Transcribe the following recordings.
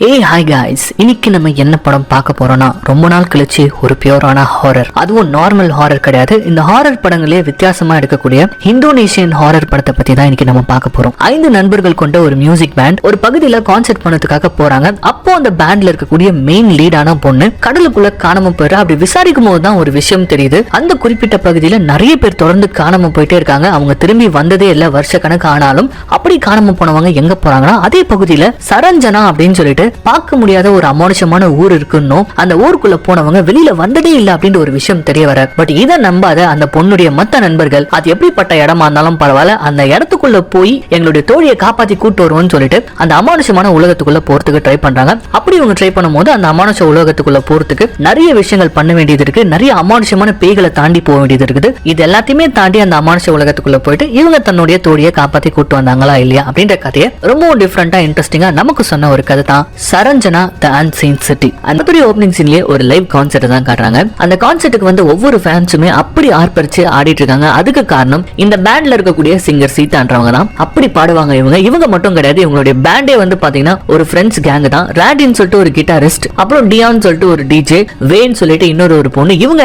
ஏய் hi guys, இன்னைக்கு நம்ம என்ன படம் பார்க்க போறோம்னா ரொம்ப நாள் கழிச்சு ஒரு பியூரான ஹாரர். அதுவும் நார்மல் ஹாரர் கிடையாது. இந்த ஹாரர் படங்களே வித்தியாசமா எடுக்கக்கூடிய இந்தோனேஷியன் ஹாரர் படத்தை பத்தி தான் இன்னைக்கு நம்ம பார்க்க போறோம். 5 நண்பர்கள் கொண்ட ஒரு மியூசிக் பேண்ட் ஒரு பகுதியில கான்சர்ட் பண்ணதுக்காக போறாங்க. அப்போ அந்த பேண்ட்ல இருக்கக்கூடிய மெயின் லீடான பொண்ணு கடலுக்குள்ள காணாம போயிரு. அப்படி விசாரிக்கும் போது தான் ஒரு விஷயம் தெரியுது. அந்த குறிப்பிட்ட பகுதியில நிறைய பேர் தொடர்ந்து காணாம போயிட்டே இருக்காங்க. அவங்க திரும்பி வந்ததே இல்ல. வருஷ கணக்கு ஆனாலும் அப்படி காணாம போனவங்க எங்க போறாங்கன்னா அதே பகுதியில சரஞ்சனா அப்படின்னு சொல்லிட்டு பார்க்க முடியாத ஒரு அமானுஷமான ஊர் இருக்குன்னு அந்த ஊருக்குள்ள போனவங்க வெளியில வந்ததே இல்ல அப்படின்ற ஒரு விஷயம் தெரிய வர. பட் இதை நம்பாத அந்த பொண்ணுடைய மத்த நண்பர்கள் அது எப்படிப்பட்ட இடமா இருந்தாலும் பரவாயில்ல, அந்த இடத்துக்குள்ள போய் எங்களுடைய தோழியை காப்பாத்தி கூட்டு வருவோம்னு சொல்லிட்டு அந்த அமானுஷமான உலகத்துக்குள்ள போறதுக்கு ட்ரை பண்றாங்க. அப்படி இவங்க ட்ரை பண்ணும்போது அந்த அமானுஷ உலகத்துக்குள்ள போறதுக்கு நிறைய விஷயங்கள் பண்ண வேண்டியது இருக்கு. நிறைய அமானுஷமான பேய்களை தாண்டி போக வேண்டியது இருக்குது. இது எல்லாத்தையுமே தாண்டி அந்த அமானுஷ உலகத்துக்குள்ள போயிட்டு இவங்க தன்னுடைய தோழியை காப்பாத்தி கூட்டு வந்தாங்களா இல்லையா அப்படின்ற கதையை ரொம்ப டிஃபரெண்டா இன்ட்ரெஸ்டிங்கா நமக்கு சொன்ன ஒரு கதை தான் சரஞ்சனா தி அன்சீன் சிட்டி. அந்த பெரிய ஓப்பனிங் சீன்லயே ஒரு லைவ் கான்சர்ட் தான் காட்டுறாங்க. அந்த கான்சர்ட்டுக்கு வந்து ஒவ்வொரு ஃபேன்ஸுமே அப்படி ஆர்ப்பரிச்சு ஆடிட்டு இருக்காங்க. அதுக்கு காரணம் இந்த பேண்ட்ல இருக்கக்கூடிய சிங்கர் சீதான்றவங்க தான். அப்படி பாடுவாங்க இவங்க மட்டும் கிடையாது. இவங்களுடைய பேண்டே வந்து பாத்தீங்கன்னா ஒரு ஃப்ரெண்ட்ஸ் கேங் தான். ராடின்னு சொல்லிட்டு ஒரு கிட்டாரிஸ்ட், அப்புறம் டியான் சொல்லிட்டு ஒரு டிஜே, வேன் சொல்லிட்டு இன்னொரு ஒரு பொண்ணு, இவங்க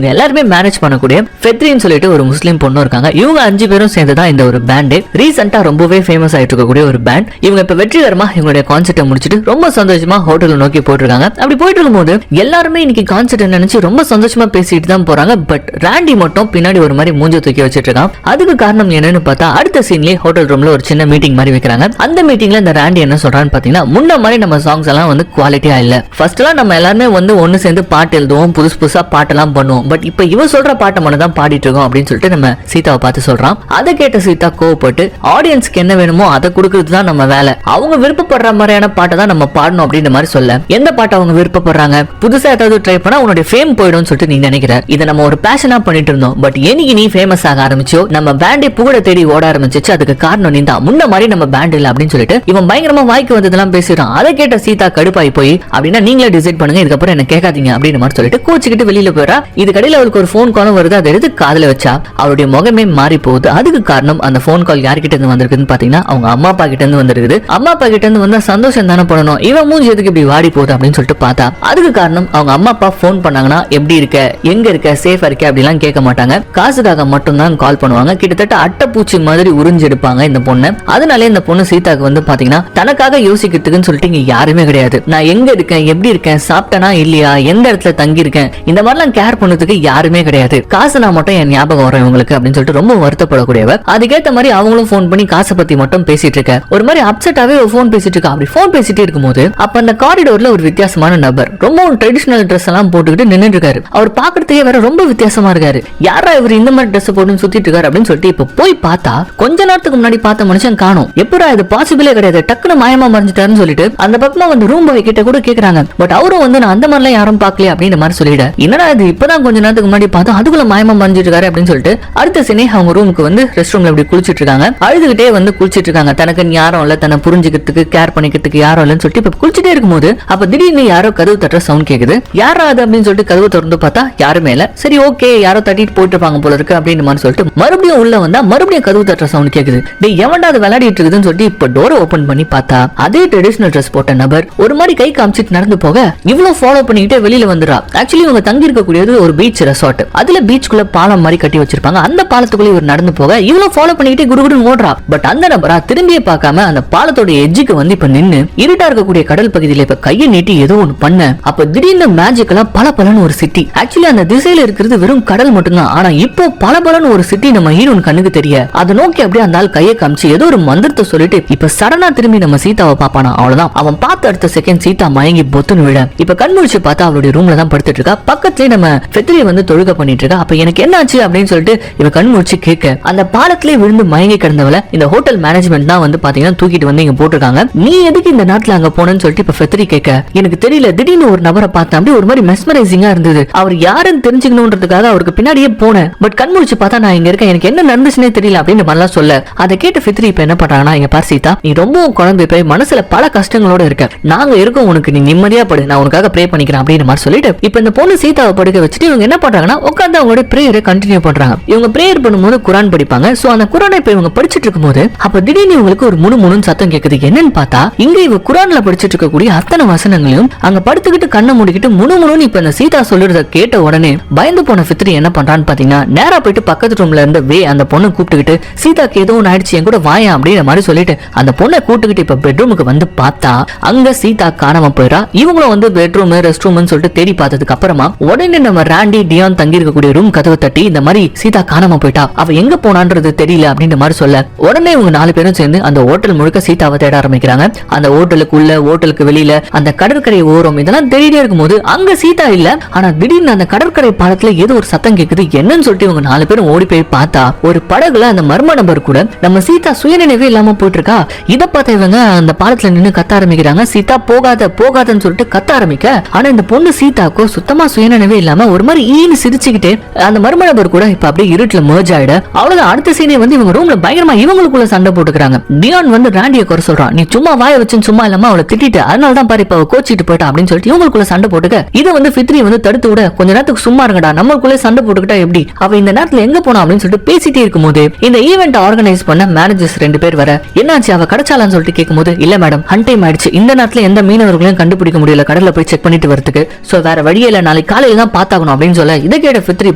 எல்லாருமே மேனேஜ் பண்ணக்கூடிய ஃபெத்ரின்னு சொல்லிட்டு ஒரு முஸ்லீம் பொண்ணு இருக்காங்க. இவங்க 5 பேரும் சேர்ந்து தான் இந்த ஒரு பேண்ட். ரீசெண்டா ரொம்பவே ஃபேமஸ் ஆயிட்டு இருக்கக்கூடிய ஒரு பேண்ட். இவங்க இப்ப வெற்றிகரமா இவங்களுடைய கான்சர்ட்டை முடிச்சிட்டு ரொம்ப சந்தோஷமா ஹோட்டல் நோக்கி போயிட்டு அப்படி போயிட்டு இருக்கும்போது எல்லாருமே இன்னைக்கு கான்சர்ட் நினைச்சு ரொம்ப சந்தோஷமா பேசிட்டு தான் போறாங்க. பட் ராண்டி மட்டும் பின்னாடி ஒரு மாதிரி மூஞ்ச தூக்கி வச்சிட்டு இருக்கான். அதுக்கு காரணம் என்னன்னு பார்த்தா அடுத்த சீன்லயே ஹோட்டல் ரூம்ல ஒரு சின்ன மீட்டிங் மாதிரி வைக்கிறாங்க. அந்த மீட்டிங்ல இந்த ராண்டி என்ன சொல்றான்னு பாத்தீங்கன்னா, முன்ன மாதிரி நம்ம சாங்ஸ் எல்லாம் வந்து குவாலிட்டியா இல்ல. ஃபர்ஸ்ட் எல்லாம் நம்ம எல்லாருமே வந்து ஒன்னு சேர்ந்து பாட்டு எழுதுவோம், புதுசா பாட்டெல்லாம் பண்ணுவோம். பட் இப்ப இவ சொல்ற பாட்டை மட்டும் தான் பாடிட்டு இருக்கோம் அப்படின்னு சொல்லிட்டு நம்ம சீதாவை பார்த்து சொல்றான். அதை கேட்ட சீதா கோவப்பட்டு ஆடியன்ஸ்க்கு என்ன வேணுமோ அதை கொடுக்கறது தான் நம்ம வேலை, அவங்க விருப்பப்படுற மாதிரியான பாட்டை தான் நம்ம பாடணும் அப்படின்ற மாதிரி சொல்ல, எந்த பாட்டு அவங்க விருப்பப்படுறாங்க, புதுசா ஏதாவது ட்ரை பண்ணா உன்னுடைய ஃபேம் போயிடும் சொல்லிட்டு நீ நினைக்கிற. இதை நம்ம ஒரு பேஷனா பண்ணிட்டு இருந்தோம். பட் என்னைக்கு நீ ஃபேமஸ் ஆக ஆரம்பிச்சோ நம்ம பேண்டே புகழ தேடி ஓட ஆரம்பிச்சிச்சு. அதுக்கு காரணம் நீ தான். முன்ன மாதிரி நம்ம பேண்ட் இல்ல அப்படின்னு சொல்லிட்டு இவன் பயங்கரமா வாய்க்கு வந்ததெல்லாம் பேசுறான். அதை கேட்ட சீதா கடுப்பாய் போய் அப்படின்னா நீங்களே டிசைட் பண்ணுங்க, இதுக்கப்புறம் என்ன கேட்காதீங்க அப்படின்னு மாதிரி சொல்லிட்டு கோச்சிக்கிட்டு வெளியில போயிடா. இது கடையில அவளுக்கு ஒரு போன் காலும் வருது. அதை எடுத்து காதுல வச்சா அவருடைய முகமே மாறி போகுது. அதுக்கு காரணம் அந்த போன் கால் யார்கிட்ட இருந்து வந்திருக்குன்னு பாத்தீங்கன்னா அவங்க அம்மா அப்பா கிட்ட இருந்து வந்திருக்குது. அம்மா அப்பா கிட்ட இருந்து வந்தா சந்தோஷம் தானே பண்ணணும். இவன் மூஞ்சி எதுக்கு இப்படி வாடி போகுது அப்படின்னு சொல்லிட்டு பார்த்தா அதுக்கு காரணம் அவங்க அம்மா அப்பா போன் பண்ணாங்கன்னா எப்படி இருக்க, எங்க இருக்க, சேஃபா இருக்க அப்படிலாம் கேட்க மாட்டாங்க. காசுக்காக மட்டும் தான் கால் பண்ணுவாங்க. கிட்டத்தட்ட அட்டைப்பூச்சி மாதிரி உறிஞ்சு எடுப்பாங்க இந்த பொண்ணு. அதனாலே இந்த பொண்ணு சீதாக்கு வந்து பாத்தீங்கன்னா தனக்காக யோசிக்கிறதுக்குன்னு சொல்லிட்டு இங்க யாருமே கிடையாது. நான் எங்க இருக்கேன், எப்படி இருக்கேன், சாப்பிட்டனா இல்லையா, எந்த இடத்துல தங்கி இருக்கேன், இந்த மாதிரிலாம் கேர் பண்ணதுக்கு யாருமே கிடையாது. காசு நான் மட்டும் என் ஞாபகம் வரும் இவங்களுக்கு அப்படின்னு சொல்லிட்டு ரொம்ப வருத்தப்படக்கூடியவர். அதுக்கேற்ற மாதிரி அவங்களும் போன் பண்ணி காசை பத்தி மட்டும் பேசிட்டு இருக்க. ஒரு மாதிரி அப்செட்டாவே போன் பேசிட்டு இருக்கா. அப்படி போன் பேசிட்டு இருக்கும்போது அப்ப அந்த காரிடோர்ல ஒரு வித்தியாசமான நபர் ரொம்ப ட்ரெடிஷனல் ட்ரெஸ் எல்லாம் போட்டுக்கிட்டு நின்னுட்டு இருக்காரு. அவர் பாக்குறதுக்கே வேற ரொம்ப வித்தியாசமா இருக்காரு. யாரா இவர் இந்த மாதிரி ட்ரெஸ் போட்டு சுத்திட்டு இருக்காரு அப்படின்னு சொல்லிட்டு இப்ப போய் பார்த்தா கொஞ்ச நேரத்துக்கு முன்னாடி பார்த்த மனுஷன் காணோம். எப்படா இது பாசிபிளே கிடையாது, டக்குனு மாயமா மறைஞ்சிட்டாருன்னு சொல்லிட்டு அந்த பக்கமா வந்து ரூம் பாய் கிட்ட கூட கேக்குறாங்க. பட் அவரும் வந்து நான் அந்த மாதிரிலாம் யாரும் பார்க்கல அப்படின்ற மாதிரி சொல்லிட. என்னடா இது இப்பதான் கொஞ்ச நேரத்துக்கு முன்னாடி பார்த்தா அதுக்குள்ள மாயமா மறைஞ்சிட்டு இருக்காரு அப்படின்னு சொல்லிட்டு அடுத்த சீனே அவங்க ரூமுக்கு வந்து ரெஸ்ட் ரூம்ல இப்படி குளிச்சிட்டு இருக்காங்க. அழுதுகிட்டே வந்து குளிச்சிட்டு இருக்காங்க. தனக்கு யாரும் இல்ல, தன்னை புரிஞ்சுக்கிறதுக்கு கேர் பண்ணிக்கிறதுக்கு யாரும் இல்லன்னு சொல்லிட்டு இப்ப குளிச்சுட்டே இருக்கும்போது அப்ப திடீர்னு யாரோ கதவு தட்டுற சவுண்ட் கேக்குது. யாரா அது அப்படின்னு சொல்லிட்டு கதவு திறந்து பார்த்தா யாருமே இல்ல. சரி ஓகே, யாரோ தட்டிட்டு போயிட்டு இருப்பாங்க போல இருக்கு அப்படின்னு மாதிரி சொல்லிட்டு மறுபடியும் உள்ள வந்தா மறுபடியும் கதவு தட்டுற சவுண்ட் கேக்குது. டேய் எவன்டா அது விளையாடிட்டு இருக்குதுன்னு சொல்லிட்டு இப்ப டோரை ஓபன் பண்ணி பார்த்தா அதே ட்ரெடிஷனல் ட்ரெஸ் போட்ட நபர் ஒரு மாதிரி கை காமிச்சிட்டு நடந்து போக இவ்வளவு ஃபாலோ பண்ணிக்கிட்டே வெளியில வந்துறா. ஆக்சுவலி இவங்க தங்கி இருக்கக்கூடியது ஒரு பீச் ரெசார்ட். அதுல பீச்சுக்குள்ள பாலம் மாதிரி கட்டி வச்சிருப்பாங்க. அந்த பாலத்துக்குள்ள இவர் நடந்து போக இவ்வளவு ஃபாலோ பண்ணிக்கிட்டே குடுகுடுன்னு ஓடுறா. பட் அந்த நபரா திரும்பியே பார்க்காம அந்த பாலத்தோட எட்ஜுக்கு வந்து இப்ப நின்னு இருட்டா இருக்கக்கூடிய கடல் பகுதியில இப்ப கையை நீட்டி ஏதோ ஒண்ணு பண்ண அப்ப திடீர்னு மேஜிக்கலா பலபலன்னு ஒரு சிட்டி. ஆக்சுவலி அந்த திசையில இருக்கிறது வெறும் கடல் மட்டும்தான். ஆனா இப்போ பலபலன்னு ஒரு சிட்டி நம்ம ஹீரோன் கண்ணுக்கு தெரிய அதை நோக்கி அப்படியே அந்த ஆள் கையை காமிச்சு ஏதோ ஒரு மந்திரத்தை சொல்லிட்டு இப்ப சடனா திரும்பி நம்ம சீதாவை பாப்பானா. அவ்வளவுதான், அவன் பார்த்த அடுத்த செகண்ட் சீதா மயங்கி பொத்துன்னு விட இப்ப கண் முழிச்சு பார்த்தா அவளுடைய ரூம்ல தான் படுத்துட்டு இருக்கா. பக்கத்துலயே நம்ம ஃபெத்ரியை வந்து தொழுகை பண்ணிட்டு இருக்கா. அப்ப எனக்கு என்ன ஆச்சு அப்படின்னு சொல்லிட்டு இவ கண் முழிச்சு கேட்க அந்த பாலத்திலே விழுந்து மயங்கி கிடந்தவளை இந்த ஹோட்டல் மேனேஜ்மெண்ட் தான் வந்து பாத்தீங்கன்னா தூக்கிட்டு வந்து இங்க போட்டிருக்காங்க. நீ எதுக்கு இந்த நாட்டுல அங்க போனன்னு சொல்லிட்டு இப்ப ஃபெத்ரி கேட்க எனக்கு தெரியல, திடீர்னு ஒரு நபரை பார்த்தா அப்படி ஒரு மாதிரி மெஸ்மரைசிங்கா இருந்தது. அவர் யாருன்னு தெரிஞ்சுக்கணும்ன்றதுக்காக அவருக்கு பின்னாடியே போனேன். பட் கண் முழிச்சு பார்த்தா நான் இங்க இருக்கேன், எனக்கு என்ன நடந்துச்சுனே தெரியல அப்படின்னு மாதிரிலாம் சொல்ல அதை கேட்ட ஃபித்ரி இப்ப என்ன பண்றாங்கன்னா, இங்க பாரு சீதா, நீ ரொம்பவும் குழம்பு போய் மனசுல பல கஷ்டங்களோட இருக்க, நாங்க இருக்கோம் உனக்கு, நீ நிம்மதியா படு, நான் உனக்காக ப்ரே பண்ணிக்கிறேன் அப்படின்னு மாதிரி சொல்லிட்டு இப்ப இந்த பொண்ணு சீதாவை படுக்க வச்சுட்டு இவங்க என்ன பண்றாங்கன்னா உட்காந்து அவங்களோட பிரேயரை கண்டினியூ பண்றாங்க. இவங்க பிரேயர் பண்ணும்போது குரான் படிப்பாங்க. சோ அந்த குரானை இப்ப இவங்க படிச்சிட்டு இருக்கும்போது அப்ப திடீர்னு இவங்களுக்கு ஒரு முணுமுணுன்னு சத்தம் கேக்குது. என்னன்னு பார்த்தா இங்க இவ குரான்ல குரான்ல படிச்சிட்டு இருக்கக்கூடிய அத்தனை வசனங்களையும் அங்க படுத்துக்கிட்டு கண்ணை மூடிக்கிட்டு முணுமுணுன்னு இப்ப இந்த சீதா சொல்றத கேட்ட உடனே பயந்து போன ஃபித்ரி என்ன பண்றான்னு பாத்தீங்கன்னா நேரா போயிட்டு பக்கத்து ரூம்ல இருந்து அந்த பொண்ணை கூப்பிட்டுக்கிட்டு சீதாக்கு ஏதோ ஒன்று ஆயிடுச்சு என் கூட வாயா அப்படின்ற மாதிரி சொல்லிட்டு அந்த பொண்ணை கூப்பிட்டுக்கிட்டு இப்ப பெட்ரூமுக்கு வந்து பார்த்தா அங்க சீதா காணாம போயிடா. இவங்களும் வந்து பெட்ரூம் ரெஸ்ட் ரூம்னு சொல்லிட்டு தேடி பார்த்ததுக்கு அப்புறமா உடனே நம்ம ராண்டி டியான் தங்கி இருக்கக்கூடிய ரூம் கதவை தட்டி இந்த மாதிரி சீதா காணாம போயிட்டா, அவ எங்க போனான்றது தெரியல அப்படின்ற மாதிரி சொல்ல உடனே இவங்க 4 பேரும் சேர்ந்து அந்த ஹோட்டல் முழுக்க சீதாவை தேட ஆரம்பிக்கிறாங்க. அந்த ஹோட்டலுக்குள்ள ஹோட்டலுக்கு வெளியில அந்த கடற்கரை ஓரம் இதெல்லாம் தேடிட்டே இருக்கும்போது அங்க சீதா இல்ல. ஆனா திடீர்னு அந்த கடற்கரை பாலத்துல ஏதோ ஒரு சத்தம் கேக்குது. என்னன்னு சொல்லிட்டு இவங்க 4 பேரும் ஓடி போய் பார்த்தா ஒரு படகுல அந்த மர்ம நபர் கூட நம்ம சீதா சுயநினைவே இல்லாம போயிட்டு இருக்கா. இத பார்த்த இவங்க அந்த பாலத்துல நின்னு கத்த ஆரம்பிக்கிறாங்க. சீதா போகாத போகாதன்னு சொல்லிட்டு கத்த ஆரம்பிக்க ஆனா இந்த பொண்ணு சீதாக்கோ சுத்தமா சுயநினைவே இல்லாம ஒரு மாதிரி ஈன்னு சிரிச்சுக்கிட்டே அந்த மர்ம நபர் கூட இப்ப அப்படியே இருட்டுல மர்ஜ் ஆயிட. அவ்வளவு அடுத்த சீனே வந்து இவங்க ரூம்ல பயங்கரமா இவங்களுக்குள்ள சண்டை போட்டுக்கிறாங்க. டியான் வந்து ராண்டிய குறை சொல்றான், நீ சும்மா வாய வச்சு சும்மா இல்லாம அவளை திட்டிட்டு அதனாலதான் பாரு இப்ப கோச்சிட்டு போயிட்டா அப்படின்னு சொல்லிட்டு இவங்களுக்குள்ள சண்டை போட்டுக்க. இதை வந்து ஃபித்ரி வந்து தடுத்து விட கொஞ்ச நேரத்துக்கு சும்மா இருங்கடா, நம்மளுக்குள்ளே சண்டை போட்டுக்கிட்டா எப்படி, அவ இந்த நேரத்துல எங்க போனா அப்படின்னு சொல்லிட்டு பேசிட்டே இருக்கும்போது இந்த ஈவெண்ட் ஆர்கனைஸ் பண்ண மேனேஜர்ஸ் 2 பேர் வர என்னாச்சு அவ கிடைச்சாலான்னு சொல்லிட்டு கேட்கும்போது இல்ல மேடம் ஹண்ட் டைம் ஆயிடுச்சு, இந்த நேரத்துல எந்த மீனவர்களையும் கண்டுபிடிக்க முடியல கடல்ல போய் செக் பண்ணிட்டு வரதுக்கு, சோ வேற வழியே இல்ல, நாளைக்கு காலையில தான் பாத்தாகணும் அப்படின்னு சொல்ல இதை கேட்ட ஃபித்ரி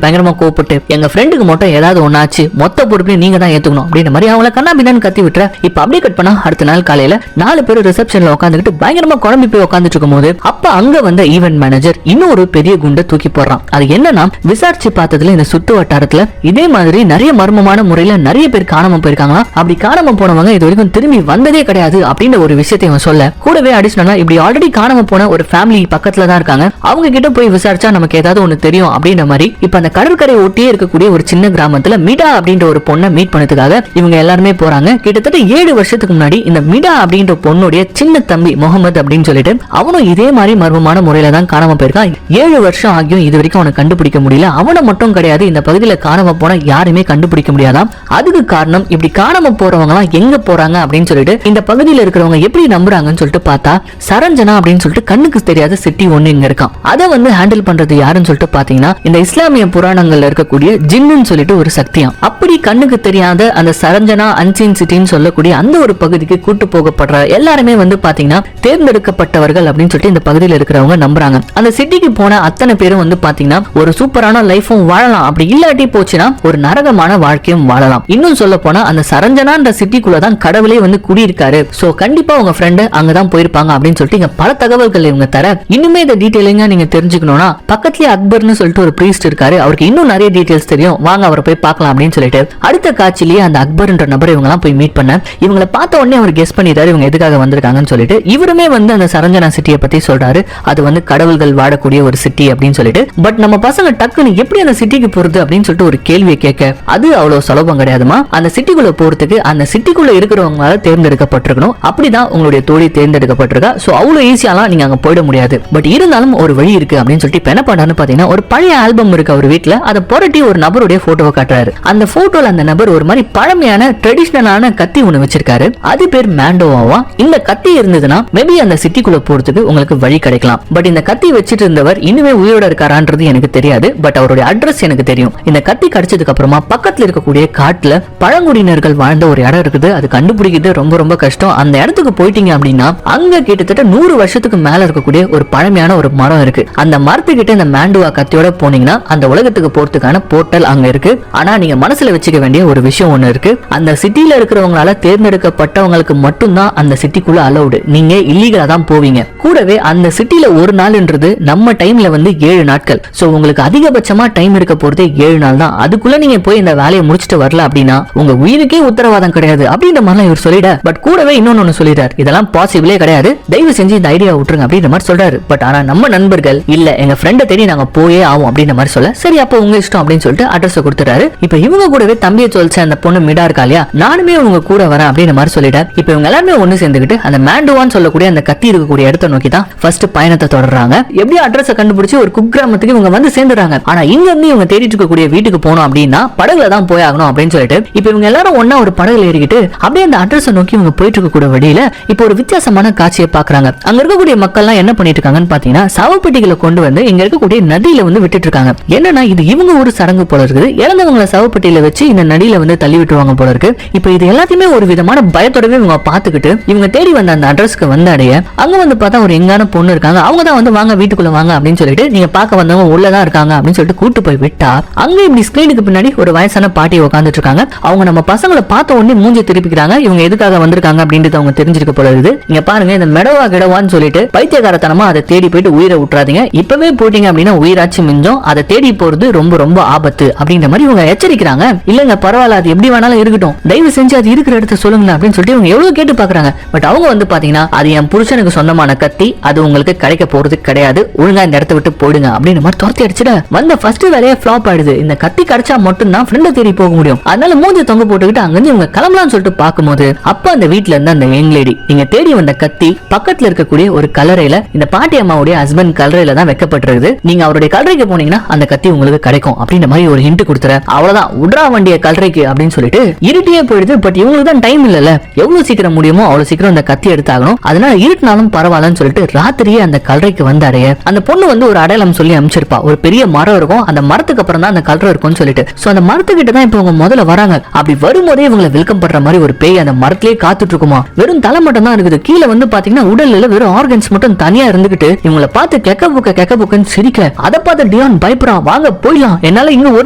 பயங்கரமா கோவப்பட்டு எங்க ஃப்ரெண்டுக்கு மட்டும் ஏதாவது ஒன்னாச்சு மொத்த பொறுப்பையும் நீங்க தான் ஏத்துக்கணும் அப்படின்ற மாதிரி அவங்கள கண்ணாபின்னு கத்தி விட்டுற. இப்ப அப்படியே கட் பண்ணா அடுத்த நாள் காலையில 4 பேர் ரிசப்ஷன்ல உட்காந்துக்கிட்டு பயங்கரமா குழம்பி போய் உட்காந்துட்டு இருக்கும் போது அப்ப அங்க வந்த ஈவென்ட் மேனேஜர் இன்னொரு பெரிய குண்டை தூக்கி போடுறான். அது என்னன்னா விசாரிச்சு பார்த்ததுல இந்த சுத்து வட்டாரத்துல இதே மாதிரி நிறைய மர்மமான முறையில நிறைய பேர் காணாம போயிருக்காங்களா, அப்படி காணாம போனவங்க இது வரைக்கும் திரும்பி வந்ததே கிடையாது அப்படின்ற ஒரு விஷயத்தை இவன் சொல்ல கூடவே அடிஷனலா இப்படி ஆல்ரெடி காணாம போன ஒரு ஃபேமிலி பக்கத்துல தான் இருக்காங்க, அவங்க கிட்ட போய் விசாரிச்சா நமக்கு ஏதாவது ஒண்ணு தெரியும் அப்படின்ற மாதிரி இப்ப அந்த கடற்கரை ஒட்டியே இருக்கக்கூடிய ஒரு சின்ன கிராமத்துல மிடா அப்படின்ற ஒரு பொண்ணை மீட் பண்ணதுக்காக இவங்க எல்லாருமே போறாங்க. கிட்டத்தட்ட 7 வருஷத்துக்கு முன்னாடி இந்த மிடா அப்படின்ற பொண்ணுடைய சின்ன தம்பி முகமது அப்படின்னு சொல்லிட்டு அவனும் இதே மாதிரி மர்மமான முறையில தான் காணாம போயிருக்கான். 7 வருஷம் ஆகியும் இது வரைக்கும் அவனை கண்டுபிடிக்க முடியல. அவனை மட்டும் கிடையாது, இந்த பகுதியில காணாம போன யாருமே கண்டுபிடிக்க முடியாதாம். அதுக்கு காரணம் இப்படி காணாம போறவங்க எல்லாம் எங்க போறாங்க அப்படின்னு சொல்லிட்டு இந்த பகுதியில இருக்கிறவங்க எப்படி நம்புறாங்கன்னு சொல்லிட்டு பார்த்தா சரஞ்சனா அப்படின்னு சொல்லிட்டு கண்ணுக்கு தெரியாத சிட்டி ஒண்ணு இங்க இருக்கான். அதை வந்து ஹேண்டில் பண்றது யாருன்னு சொல்லிட்டு பாத்தீங்கன்னா இந்த இஸ்லாமிய புராணங்கள்ல இருக்கக்கூடிய ஜின்னு சொல்லிட்டு ஒரு சக்தியாம். அப்படி கண்ணுக்கு தெரியாத அந்த சரஞ்சனா அன்சீன் சிட்டின்னு சொல்லக்கூடிய அந்த ஒரு பகுதிக்கு கூட்டு போகப்படுற எல்லாருமே வந்து பாத்தீங்கன்னா தேர்ந்தெடுக்கப்பட்டவர்கள் அப்படின்னு சொல்லிட்டு இந்த பகுதியில் இருக்கிறவங்க நம்புறாங்க. அந்த சிட்டிக்கு போன அத்தனை பேரும் வந்து பாத்தீங்கன்னா ஒரு சூப்பரான லைஃபும் வாழலாம், அப்படி இல்லாட்டி போச்சுன்னா ஒரு நரகமான வாழ்க்கையும் வாழலாம். இன்னும் சொல்ல போனா அந்த சரஞ்சனான்ற சிட்டிக்குள்ளதான் கடவுளே வந்து குடியிருக்காரு. சோ கண்டிப்பா உங்க ஃப்ரெண்டு அங்கதான் போயிருப்பாங்க அப்படின்னு சொல்லிட்டு இங்க பல தகவல்கள் இவங்க தர. இன்னுமே இந்த டீடைலிங்கா நீங்க தெரிஞ்சுக்கணும்னா பக்கத்துலயே அக்பர்னு சொல்லிட்டு ஒரு பிரீஸ்ட் இருக்காரு, அவருக்கு இன்னும் நிறைய டீடைல்ஸ் தெரியும், வாங்க அவரை போய் பார்க்கலாம் அப்படின்னு சொல்லிட்டு அடுத்த காட்சிலேயே அந்த அக்பர்ன்ற நபரை இவங்க எல்லாம் போய் மீட் பண்ண இவங்களை பார்த்த உடனே அவர் கெஸ் பண்ணிட்டாரு இவங்க எதுக்காக வந்திருக்காங்கன்னு சொல்லிட்டு. இவருமே வந்து அந்த சரஞ்சனா சிட்டியை பத்தி சொல்றாரு, அது வந்து கடவுள்கள் வாழக்கூடிய ஒரு சிட்டி அப்படின்னு சொல்லிட்டு. பட் நம்ம பசங்க டக்குன்னு எப்படி அந்த சிட்டிக்கு போறது அப்படின்னு சொல்லிட்டு ஒரு கேள்வியை கேட்க அது அவ்வளவு சுலபம் கிடையாதுமா. அந்த சிட்டிக்குள்ள போறதுக்கு அந்த சிட்டிக்குள்ள இருக்கிறவங்களால தேர்ந்தெடுக்கப்பட்டிருக்கணும், அப்படிதான் உங்களுடைய தோழி தேர்ந்தெடுக்கப்பட்டிருக்கா. சோ அவ்வளவு ஈஸியாலாம் நீங்க அங்க போயிட முடியாது. பட் இருந்தாலும் ஒரு வழி இருக்கு அப்படின்னு சொல்லிட்டு என்ன பண்றான்னு பாத்தீங்கன்னா ஒரு பழைய ஆல்பம் இருக்கு அவர் வீட்டுல, அதை புரட்டி ஒரு நபருடைய போட்டோவை காட்டுறாரு. அந்த போட்டோல அந்த நபர் ஒரு மாதிரி பழமையான ட்ரெடிஷனலான கத்தி ஒண்ணு வச்சிருக்காரு, அது பேர் மேண்டோவா. இந்த கத்தி இருந்ததுன்னா மேபி அந்த சிட்டிக்குள்ள போறதுக்கு உங்களுக்கு வழி கிடைக்கலாம். பட் இந்த கத்தி வச்சிட்டு இருந்தவர் இன்னுமே உயிரோட இருக்காரான்றது எனக்கு தெரியாது, பட் அவருடைய அட்ரஸ் எனக்கு தெரியும். இந்த கத்தி கிடைச்சதுக்கு அப்புறமா பக்கத்துல இருக்கக்கூடிய காட்டுல பழங்குடியினர்கள் வாழ்ந்த ஒரு இடம் இருக்குது, அது கண்டுபிடிக்கிறது ரொம்ப ரொம்ப கஷ்டம். அந்த இடத்துக்கு போயிட்டீங்க அப்படின்னா அங்க கிட்டத்தட்ட 100 வருஷத்துக்கு மேல இருக்கக்கூடிய ஒரு பழமையான ஒரு மரம் இருக்கு. அந்த மரத்துக்கிட்ட இந்த மேண்டோவா கத்தியோட போனீங்கன்னா அந்த உலகத்துக்கு போறதுக்கான போர்ட்டல் அங்க இருக்கு. ஆனா நீங்க மனசுல வச்சுக்க வேண்டிய ஒரு விஷயம் ஒண்ணு இருக்கு, அந்த சிட்டில இருக்கிறவங்களால தேர்ந்தெடுக்கப்பட்டவங்களுக்கு மட்டும்தான் அந்த சிட்டிக்குள்ள அலௌடு, நீங்க இல்லீகலா தான் போவீங்க. கூடவே அந்த சிட்டில ஒரு நாள்ன்றது நம்ம டைம்ல வந்து 7 நாட்கள். சோ உங்களுக்கு அதிகபட்சமா டைம் இருக்க போறதே 7 நாள் தான். அதுக்குள்ள நீங்க போய் இந்த வேலையை முடிச்சுட்டு வரல அப்படின்னா உங்க உயிருக்கே உத்தரவாதம் கிடையாது அப்படின்ற மாதிரி இவர் சொல்லிட. பட் கூடவே இன்னொன்னு சொல்லிட்டார், இதெல்லாம் பாசிபிளே கிடையாது, தயவு செஞ்சு இந்த ஐடியா விட்டுருங்க அப்படின்ற மாதிரி சொல்றாரு. பட் ஆனா நம்ம நண்பர்கள் இல்ல எங்க ஃப்ரெண்டை தேடி நாங்க போயே ஆகும் அப்படின்ற மாதிரி சொல்ல சரி அப்ப உங்க இஷ்டம் அப்படின்னு சொல்லிட்டு அட்ரஸ் கொடுத்துறாரு. இப்ப இவங்க கூடவே தம்பியை சொல்லிச்ச அந்த பொண்ணு மிடா இருக்கா இல்லையா, நானுமே உங்க கூட வரேன் அப்படின்ற மாதிரி சொல்லிட்டார். இப்ப இவங்க எல்லாருமே ஒண்ணு சேர்ந்துக்கிட்டு அந்த மேண்டோவான்னு சொல்லக்கூடிய அந்த கத்தி இருக்கக்கூடிய இடத்தை நோக்கி தான் ஃபர்ஸ்ட் பயணத்தை தொடர்றாங்க. எப்படி அட்ரஸ் கண்டுபிடிச்சு ஒரு குக்கிராமத்துக்கு இவங்க வந்து சேர்ந்துறாங்க. ஆனா இங்க இருந்து இவங்க தேடிட்டு இருக்கக்கூடிய வீட்டுக்கு போனோம் அப்படின்னா படகுல தான் போய் ஆகணும் அப்படின்னு சொல்லிட்டு இப்ப இவங்க எல்லாரும் ஒன்னா ஒரு படகுல ஏறிக்கிட்டு அப்படியே அந்த அட்ரஸ் நோக்கி இவங்க போயிட்டு இருக்கக்கூடிய வழியில இப்ப ஒரு வித்தியாசமான காட்சியை பாக்குறாங்க. அங்க இருக்கக்கூடிய மக்கள் எல்லாம் என்ன பண்ணிட்டு இருக்காங்கன்னு பாத்தீங்கன்னா சவப்பெட்டிகளை கொண்டு வந்து இங்க இருக்கக்கூடிய நதியில வந்து விட்டுட்டு இருக்காங்க. என்னன்னா இது இவங்க ஒரு சடங்கு போல இருக்குது, இறந்தவங்களை சவப்பெட்டியில வச்சு இந்த நதியில வந்து தள்ளி விட்டுருவாங்க போல இருக்கு. இப்ப இது எல்லாத்தையுமே ஒரு விதமான பயத்தோடவே இவங்க பாத்துக்கிட்டு இவங்க தேடி வந்த அந்த அட்ரஸ் டெரஸ்க்கு வந்து அடைய அங்க வந்து பார்த்தா ஒரு எங்கான பொண்ணு இருக்காங்க. அவங்க தான் வந்து வாங்க வீட்டுக்குள்ள வாங்க அப்படின்னு சொல்லிட்டு நீங்க பார்க்க வந்தவங்க உள்ளதான் இருக்காங்க அப்படின்னு சொல்லிட்டு கூட்டு போய் விட்டா அங்க இப்படி ஸ்கிரீனுக்கு பின்னாடி ஒரு வயசான பாட்டி உட்காந்துட்டு இருக்காங்க. அவங்க நம்ம பசங்களை பார்த்த உடனே மூஞ்சி திருப்பிக்கிறாங்க. இவங்க எதுக்காக வந்திருக்காங்க அப்படின்றது அவங்க தெரிஞ்சிருக்க போல இருக்குது. இங்க பாருங்க, இந்த மெடவா கிடவான்னு சொல்லிட்டு பைத்தியகாரத்தனமா அதை தேடி போயிட்டு உயிரை விட்டுறாதீங்க. இப்பவே போயிட்டீங்க அப்படின்னா உயிராட்சி மிஞ்சம். அதை தேடி போறது ரொம்ப ரொம்ப ஆபத்து அப்படின்ற மாதிரி இவங்க எச்சரிக்கிறாங்க. இல்லங்க பரவாயில்ல, அது எப்படி வேணாலும் இருக்கட்டும், தயவு செஞ்சு அது இருக்கிற இடத்த சொல்லுங்க அப்படின்னு சொல்லிட்டு இவங்க எவ்வளவு கேட்டு பாக்குறாங்க. பட் அவங்க வந்து பாத்தீங்கன்னா அது என் புருஷனுக்கு சொந்தமான கத்தி, அது உங்களுக்கு கிடைக்க போறது கிடையாது, ஒழுங்கா இந்த இடத்த விட்டு போயிடுங்க அப்படின்னு மாதிரி துரத்தி அடிச்சுட வந்த ஃபர்ஸ்ட் வேலையே ஃபிளாப் ஆயிடுது. இந்த கத்தி கிடைச்சா மட்டும் தான் ஃப்ரெண்ட தேடி போக முடியும். அதனால மூஞ்சி தொங்க போட்டுக்கிட்டு அங்கிருந்து இவங்க கிளம்பலாம்னு சொல்லிட்டு பாக்கும்போது அப்ப அந்த வீட்டுல இருந்து அந்த யங் லேடி நீங்க தேடி வந்த கத்தி பக்கத்துல இருக்கக்கூடிய ஒரு கல்லறையில இந்த பாட்டி அம்மாவுடைய ஹஸ்பண்ட் கல்லறையில தான் வைக்கப்பட்டிருக்குது. நீங்க அவருடைய கல்லறைக்கு போனீங்கன்னா அந்த கத்தி உங்களுக்கு கிடைக்கும் அப்படின்ற மாதிரி ஒரு ஹிண்ட் கொடுத்துற. அவ்வளவுதான், உட்ரா வண்டிய கல்லறைக்கு அப்படின்னு சொல்லிட்டு இருட்டியே போயிடுது. பட் இவங்களுக்கு தான் டைம் இல்லல, எவ்வளவு சீக்கிரம் முடியுமோ அவ்வளவு சீக்கிரம் அந்த கத்தி எடுத்தாகணும். அதனால இருட்டினாலும் பரவாயில்லன்னு சொல்லிட்டு ராத்திரியே அந்த கல்லறைக்கு வந்து அடைய அந்த பொண்ணு வந்து ஒரு அடையாளம் சொல்லி அமைச்சிருப்பா. ஒரு பெரிய மரம் இருக்கும், அந்த மரத்துக்கு அப்புறம் தான் அந்த கல்லறை இருக்கும்னு சொல்லிட்டு. சோ அந்த மரத்துக்கிட்ட தான் இப்ப இவங்க முதல்ல வராங்க. அப்படி வரும்போதே இவங்களை வெல்கம் பண்ற மாதிரி ஒரு பேய் அந்த மரத்திலேயே காத்துட்டு இருக்குமா. வெறும் தலை மட்டும் தான் இருக்குது. கீழே வந்து பாத்தீங்கன்னா உடல்ல வெறும் ஆர்கன்ஸ் மட்டும் தனியா இருந்துகிட்டு இவங்களை பார்த்து கெக்க புக்கன்னு சிரிக்க. அதை பார்த்து டியான் பயப்படுறான். வாங்க போயிடலாம், என்னால இன்னும் ஒரு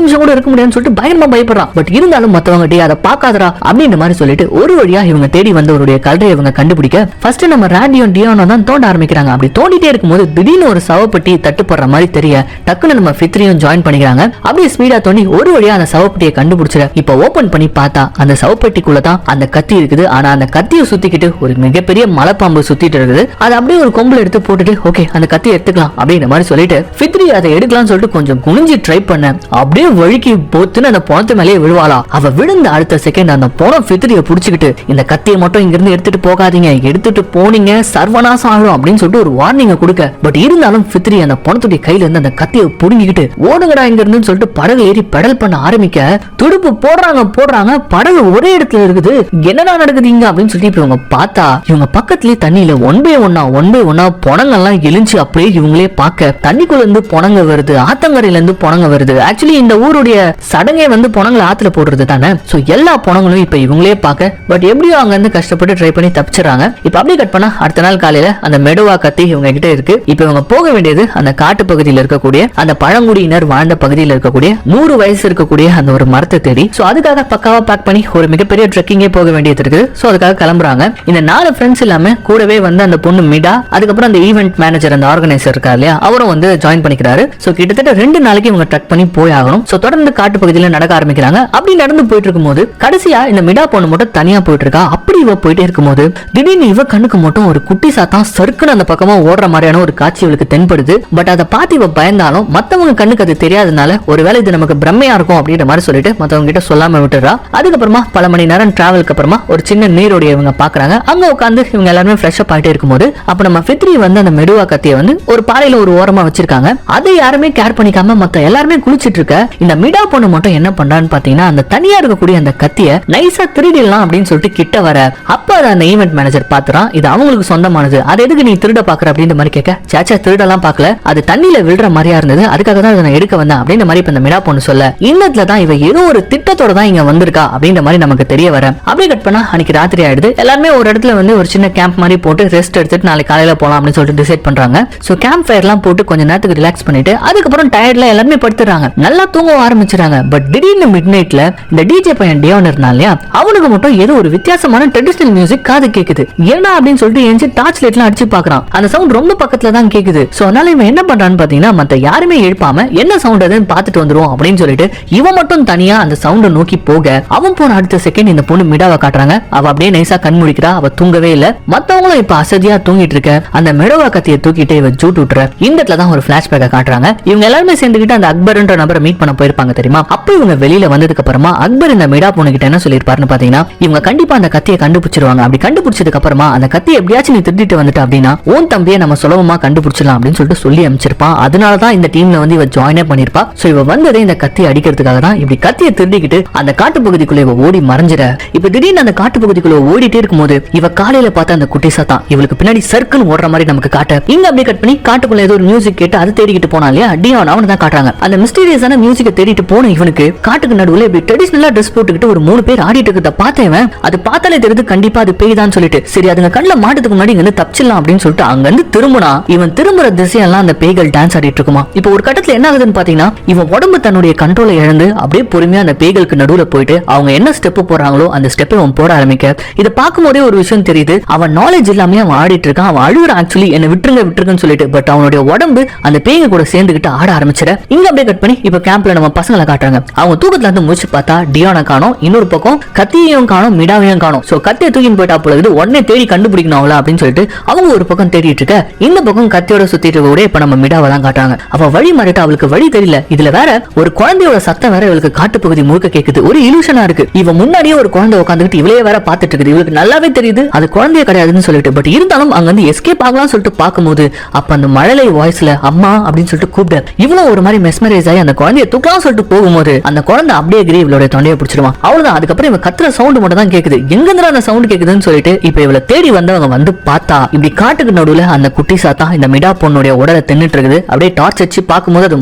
நிமிஷம் கூட இருக்க முடியாதுன்னு சொல்லிட்டு பயங்கரமா பயப்படுறான். பட் இருந்தாலும் மத்தவங்க டே அதை பார்க்காதரா அப்படின்ற மாதிரி சொல்லிட்டு ஒரு வழியா இவங்க தேடி வந்தவருடைய கல்லறையை இவங்க கண்டுபிடிக்க ஃபர்ஸ்ட் நம்ம ராண்டியும் டியானோ தான் தோண்ட ஆரம்பிக்கிறாங்க. அப்படி தோண்டிட்டே இருக்கும்போது திடீர்னு ஒரு சவப்பெட்டி தட்டுப்படுற மாதிரி தெரிய டக்குன்னு நம்ம ஃபித்ரியும் ஜாயின் பண்ணிக்கிறாங்க. அப்படியே ஸ்பீடா தோண்டி ஒரு வழியா அந்த சவப்பெட்டியை கண்டுபிடிச்சிட இப்ப ஓபன் பண்ணி பார்த்தா அந்த சவப்பெட்டிக்குள்ள தான் அந்த கத்தி இருக்குது. ஆனா அந்த கத்தியை சுத்திக்கிட்டு ஒரு மிகப்பெரிய மலைப்பாம்பு சுத்திட்டு இருக்குது. அதை அப்படியே ஒரு கொம்புல எடுத்து போட்டுட்டு ஓகே அந்த கத்தியை எடுத்துக்கலாம் அப்படின்ற மாதிரி சொல்லிட்டு ஃபித்ரி அதை எடுக்கலாம்னு சொல்லிட்டு கொஞ்சம் குனிஞ்சு ட்ரை பண்ண அப்படியே வழுக்கி போத்துன்னு அந்த பணத்து மேலேயே விழுவாளா. அவ விழுந்த அடுத்த செகண்ட் அந்த பணம் ஃபித்ரிய புடிச்சுக்கிட்டு இந்த கத்தியை மட்டும் இங்க இருந்து எடுத்துட்டு போகாதீங்க, எடுத்துட்டு போனீங்க சர்வநாசம் ஆகும் அப்படின்னு சொல்லிட்டு ஒரு வார்னிங்க கொடுக்க. பட் இருந்தாலும் ஃபித்ரி அந்த பணத்துடைய கையில இருந்து அந்த கத்தியை புடுங்கிக்கிட்டு ஓடுங்கடா இங்க இருந்து சொல்லிட்டு படகு ஏறி பெடல் பண்ண ஆரம்பிக்க துடுப்பு போடுறாங்க படகு ஒரே இடத்துல இருக்குது. என்னடா நடக்குது இங்க அப்படின்னு சொல்லிட்டு இவங்க பார்த்தா இவங்க பக்கத்துலயே தண்ணியில ஒன் பை ஒன்னா பொணங்கெல்லாம் எழுந்து அப்படியே இவங்களே பார்க்க தண்ணிக்குள்ள இருந்து பொணங்க வருது, ஆத்தங்கரையில இருந்து பொணங்க வருது. ஆக்சுவலி இந்த ஊருடைய சடங்கே வந்து பொணங்களை ஆத்துல போடுறது தானே. சோ எல்லா பொணங்களும் இப்ப இவங்களே பார்க்க பட் எப்படியோ அங்க இருந்து கஷ்டப்பட்டு ட்ரை பண்ணி தப்பிச்சிடறாங்க. இப்ப அப்படியே கட் பண்ணா அடுத்த நாள் காலையில அந்த மெடுவா கத்தி இவங்க கிட்ட இருக்கு. இப்ப இவங்க போக வேண்டியது அந்த காட்டு பகுதியில் இருக்கக்கூடிய அந்த பழங்குடியினர் வாழ்ந்த பகுதியில் இருக்கக்கூடிய 100 வயசு இருக்கக்கூடிய அந்த ஒரு மரத்தை தேடி சோ அதுக்காக பக்காவா பேக் பண்ணி ஒரு மிகப்பெரிய ட்ரெக்கிங்கே போக வேண்டியது இருக்குது. சோ அதுக்காக கிளம்புறாங்க. இந்த 4 ஃப்ரெண்ட்ஸ் இல்லாம கூடவே வந்து அந்த பொண்ணு மிடா, அதுக்கப்புறம் அந்த ஈவென்ட் மேனேஜர் அந்த ஆர்கனைசர் இருக்கா இல்லையா, அவரும் வந்து ஜாயின் பண்ணிக்கிறாரு. சோ கிட்டத்தட்ட 2 நாளைக்கு இவங்க ட்ரெக் பண்ணி போய் ஆகணும். சோ தொடர்ந்து காட்டு பகுதியில நடக்க ஆரம்பிக்கிறாங்க. அப்படி நடந்து போயிட்டு இருக்கும்போது கடைசியா இந்த மிடா பொண்ணு மட்டும் தனியா போயிட்டு இருக்கா. அப்படி இவ போயிட்டே இருக்கும்போது திடீர்னு இவ கண்ணுக்கு மட்டும் ஒரு குட்டி சாத்தான் சறுக்குன்னு அந்த பக்கமா ஓடுற மாதிரியான ஒரு காட்சி இவளுக்கு தென்படுது. பட் அதை பார்த்து இவ பயந்தாலும் மத்தவங்க கண்ணுக்கு அது தெரியாதனால ஒருவேளை இது நமக்கு பிரம்மையா இருக்கும் அப்படின்ற மாதிரி சொல்லிட்டு மத்தவங்க கிட்ட சொல்லாம விட்டுறா. அதுக்கப்புறமா பல மணி நேரம் டிராவலுக்கு அப்புறமா ஒரு சின்ன நீரோடைய இவங்க பாக்குறாங்க. அங்க உட்காந்து இவங்க எல்லாருமே ஃப்ரெஷ் அப் ஆயிட்டே இருக்கும்போது அப்ப நம்ம ஃபித்ரி வந்து அந்த மெடுவா கத்தியை வந்து ஒரு பாறையில ஒரு ஓரமா வச்சிருக்காங்க. அதை யாருமே கேர் பண்ணிக்காம மத்த எல்லாருமே குளிச்சிட்டு இருக்க. இந்த மிடா பொண்ணு மட்டும் என்ன பண்றான்னு பாத்தீங்கன்னா அந்த தனியா இருக்கக்கூடிய அந்த கத்தியை நைஸா திருடிடலாம் அப்படின்னு சொல்லிட்டு கிட்ட வர அப்ப அந்த ஈவென்ட் மேனேஜர் பாத்துறான். இது அவங்களுக்கு சொந்தமானது, அது எதுக்கு நீ திருட பாக்குற அப்படின்ற மாதிரி கேட்க சாச்சா திருடலாம் பாக்கல, அது தண்ணியில விழுற மாதிரியா இருந்தது, அதுக்காக தான் அதை எடுக்க வந்தேன் அப்படின்ற மாதிரி இப்ப இந்த மிடா பொண்ணு சொல்ல இன்னத்துல தான் இவ ஏதோ ஒரு திட்டத்தோட தான் இங்க வந்திருக்கா அப்படின்ற மாதிரி நமக்கு தெரிய வர. அப்படியே கட் பண்ணா அன்னைக்கு ராத்திரி ஆயிடுது. எல்லாருமே ஒரு இடத்துல வந்து ஒரு சின்ன கேம்ப் மாதிரி போட்டு ரெஸ்ட் எடுத்துட்டு நாளைக்கு காலையில போலாம் அப்படின்னு சொல்லிட்டு டிசைட் பண்றாங்க. சோ கேம்ப் ஃபயர் எல்லாம் போட்டு கொஞ்ச நேரத்துக்கு ரிலாக்ஸ் பண்ணிட்டு அதுக்கப்புறம் டயர்ட்ல எல்லாருமே படுத்துறாங்க. நல்லா தூங்க ஆரம்பிச்சிட்டாங்க. பட் திடீர்னு மிட் நைட்ல இந்த டிஜே பையன் டியோன் இருந்தான் இல்லையா, அவனுக்கு மட்டும் ஏதோ ஒரு வித்தியாசமான ட்ரெடிஷனல் மியூசிக் காது கேக்குது. ஏன்னா அப்படின்னு சொல்லிட்டு எஞ்சி டார்ச் லைட் எல்லாம் அடிச்சு பாக்குறான். அந்த சவுண்ட் ரொம்ப பக்கத்துல தான் கேக்குது. சோ அதனால இவன் என்ன பண்றான்னு பாத்தீங்கன்னா மத்த யாருமே எழுப்பாம என்ன சவுண்ட் அதுன்னு பாத்துட்டு வந்துரும் அப்படின்னு சொல்லிட்டு இவன் மட்டும் தனியா அந்த சவுண்ட நோக்கி போக அவன் போன அடுத்த செகண்ட் இந்த பொண்ணு மிடாவை காட்டுறாங்க. அவ அப்படியே நைஸா கண் முடிக்கிறா. அவ தூங்கவே இல்ல. மத்தவங்களும் இப்ப அசதியா தூங்கிட்டு இருக்க. அந்த மெடவா கத்தியை தூக்கிட்டு இவ ஜூட் விட்டுற. இந்த இடத்துல தான் ஒரு பிளாஷ்பேக்க காட்டுறாங்க. இவங்க எல்லாருமே சேர்ந்துக்கிட்டு அந்த அக்பர்ன்ற நபரை மீட் பண்ண போயிருப்பாங்க தெரியுமா. அப்ப இவங்க வெளியில வந்ததுக்கு அப்புறமா அக்பர் இந்த மிடா பொண்ணு கிட்ட என்ன சொல்லிருப்பாருன்னு பாத்தீங்கன்னா இவங்க கண்டிப்பா அந்த கத்தியை கண்டுபிடிச்சிருவாங்க. அப்படி கண்டுபிடிச்சதுக்கு அப்புறமா அந்த கத்தியை எப்படியாச்சும் நீ திருடிட்டு வந்துட்ட அப்படின்னா உன் தம்பியை நம்ம சுலபமா கண்டுபிடிச்சிடலாம் அப்படின்னு சொல்லிட்டு சொல்லி அமைச்சிருப்பான். அதனாலதான் இந்த டீம்ல வந்து இவ ஜாயினே பண்ணிருப்பா. சோ இவ வந்ததே இந்த கத்தியை அடிக்கிறதுக்காக தான். இப்படி கத்தியை திருடிக்கிட்டு அந்த காட்டு பகுதிக்குள்ள இவ ஓடி மறைஞ்சிட. இப்ப திடீர்னு அந்த காட்டு பகுதிக்குள்ள ஓடிட்டே இருக்கும்போது இவ காலையில பார்த்த அந்த குட்டி சாத்தான் இவளுக்கு பின்னாடி சர்க்குன்னு ஓடுற மாதிரி நமக்கு காட்ட இங்க அப்படியே கட் பண்ணி காட்டுக்குள்ள ஏதோ ஒரு மியூசிக் கேட்டு அதை தேடிக்கிட்டு போனா இல்லையா டியான், அவனை தான் காட்டுறாங்க. அந்த மிஸ்டீரியஸான மியூசிக்கை தேடிட்டு போன இவனுக்கு காட்டுக்கு நடுவுல இப்படி ட்ரெடிஷனலா ட்ரெஸ் போட்டுக்கிட்டு ஒரு 3 பேர் ஆடிட்டு இருக்கிறத பார்த்தவன் அது பார்த்தாலே தெரியுது கண்டிப்பா அது பேய் தான் சொல்லிட்டு சரி அது இதுங்க கண்ணில் மாட்டதுக்கு முன்னாடி இங்க தப்பிச்சிடலாம் அப்படின்னு சொல்லிட்டு அங்க இருந்து திரும்பினா இவன் திரும்புற திசையெல்லாம் அந்த பேய்கள் டான்ஸ் ஆடிட்டு இருக்குமா. இப்போ ஒரு கட்டத்துல என்ன ஆகுதுன்னு பாத்தீங்கன்னா இவன் உடம்பு தன்னுடைய கண்ட்ரோலை இழந்து அப்படியே பொறுமையா அந்த பேய்களுக்கு நடுவுல போயிட்டு அவங்க என்ன ஸ்டெப் போறாங்களோ அந்த ஸ்டெப்பை அவன் போட ஆரம்பிக்க. இதை பார்க்கும் போதே ஒரு விஷயம் தெரியுது, அவன் நாலேஜ் இல்லாம அவன் ஆடிட்டு இருக்கான், அவன் அழுகுற ஆக்சுவலி என்ன விட்டுருங்கன்னு சொல்லிட்டு. பட் அவனுடைய உடம்பு அந்த பேய்க கூட சேர்ந்துகிட்டு ஆட ஆரம்பிச்சிட. இங்க அப்படியே கட் பண்ணி இப்ப கேம்ப்ல நம்ம பசங்களை காட்டுறாங்க. அவங்க தூக்கத்துல இருந்து முடிச்சு பார்த்தா டியானா காணோம், இன்னொரு பக்கம் கத்தியையும் காணோம், மிடாவையும் காணோம். சோ கத்தியை தூக்கின்னு போயிட்டா போல உடனே தேடி கண்டுபிடிக்கணும் அவளா அப்படின்னு சொல்லிட்டு அவங்க ஒரு பக்கம் தேடிட்டு இருக்க, இந்த பக்கம் கத்தியோட சுத்திட்டு கூட இப்ப நம்ம மிடாவை தான் காட்டுறாங்க. அவ வழி மாறிட்டு அவளுக்கு வழி தெரியல. இதுல வேற ஒரு குழந்தையோட சத்தம் வேற இவளுக்கு காட்டுப்பகுதி முழுக்க கேக்குது. ஒரு இலூஷனா இருக்கு. இவ முன்னாடியே ஒரு குழந்தை உட்காந்துட்டு இவளையே வேற பாத்துட்டு இருக்குது. இவளுக்கு நல்லாவே தெரியுது அது குழந்தைய கிடையாதுன்னு சொல்லிட்டு. பட் இருந்தாலும் அங்க வந்து எஸ்கேப் ஆகலாம் சொல்லிட்டு பாக்கும்போது அப்ப அந்த மழலை வாய்ஸ்ல அம்மா அப்படின்னு சொல்லிட்டு கூப்பிட இவ்வளவு ஒரு மாதிரி மெஸ்மரைஸ் ஆகி அந்த குழந்தைய தூக்கலாம் சொல்லிட்டு போகும்போது அந்த குழந்தை அப்படியே கிரி இவளுடைய தொண்டையை பிடிச்சிருவான். அவ்வளவுதான். அதுக்கப்புறம் இவ கத்துற சவுண்ட் மட்டும் தான் கேக்குது. எங்க இருந்து அந்த சவுண்ட் கேக்குதுன்னு சொல்லிட்டு இப்ப இவளை தேடி வந்தவங்க வந்து பார்த்தா இப்படி காட்டுக்கு நடுவுல அந்த குட்டி சாத்தா இந்த மிடா பொண்ணுடைய உடலை தின்னுட்டு இருக்குது. அப்படியே டார்ச் வச்சு பார்க்கும்போது அது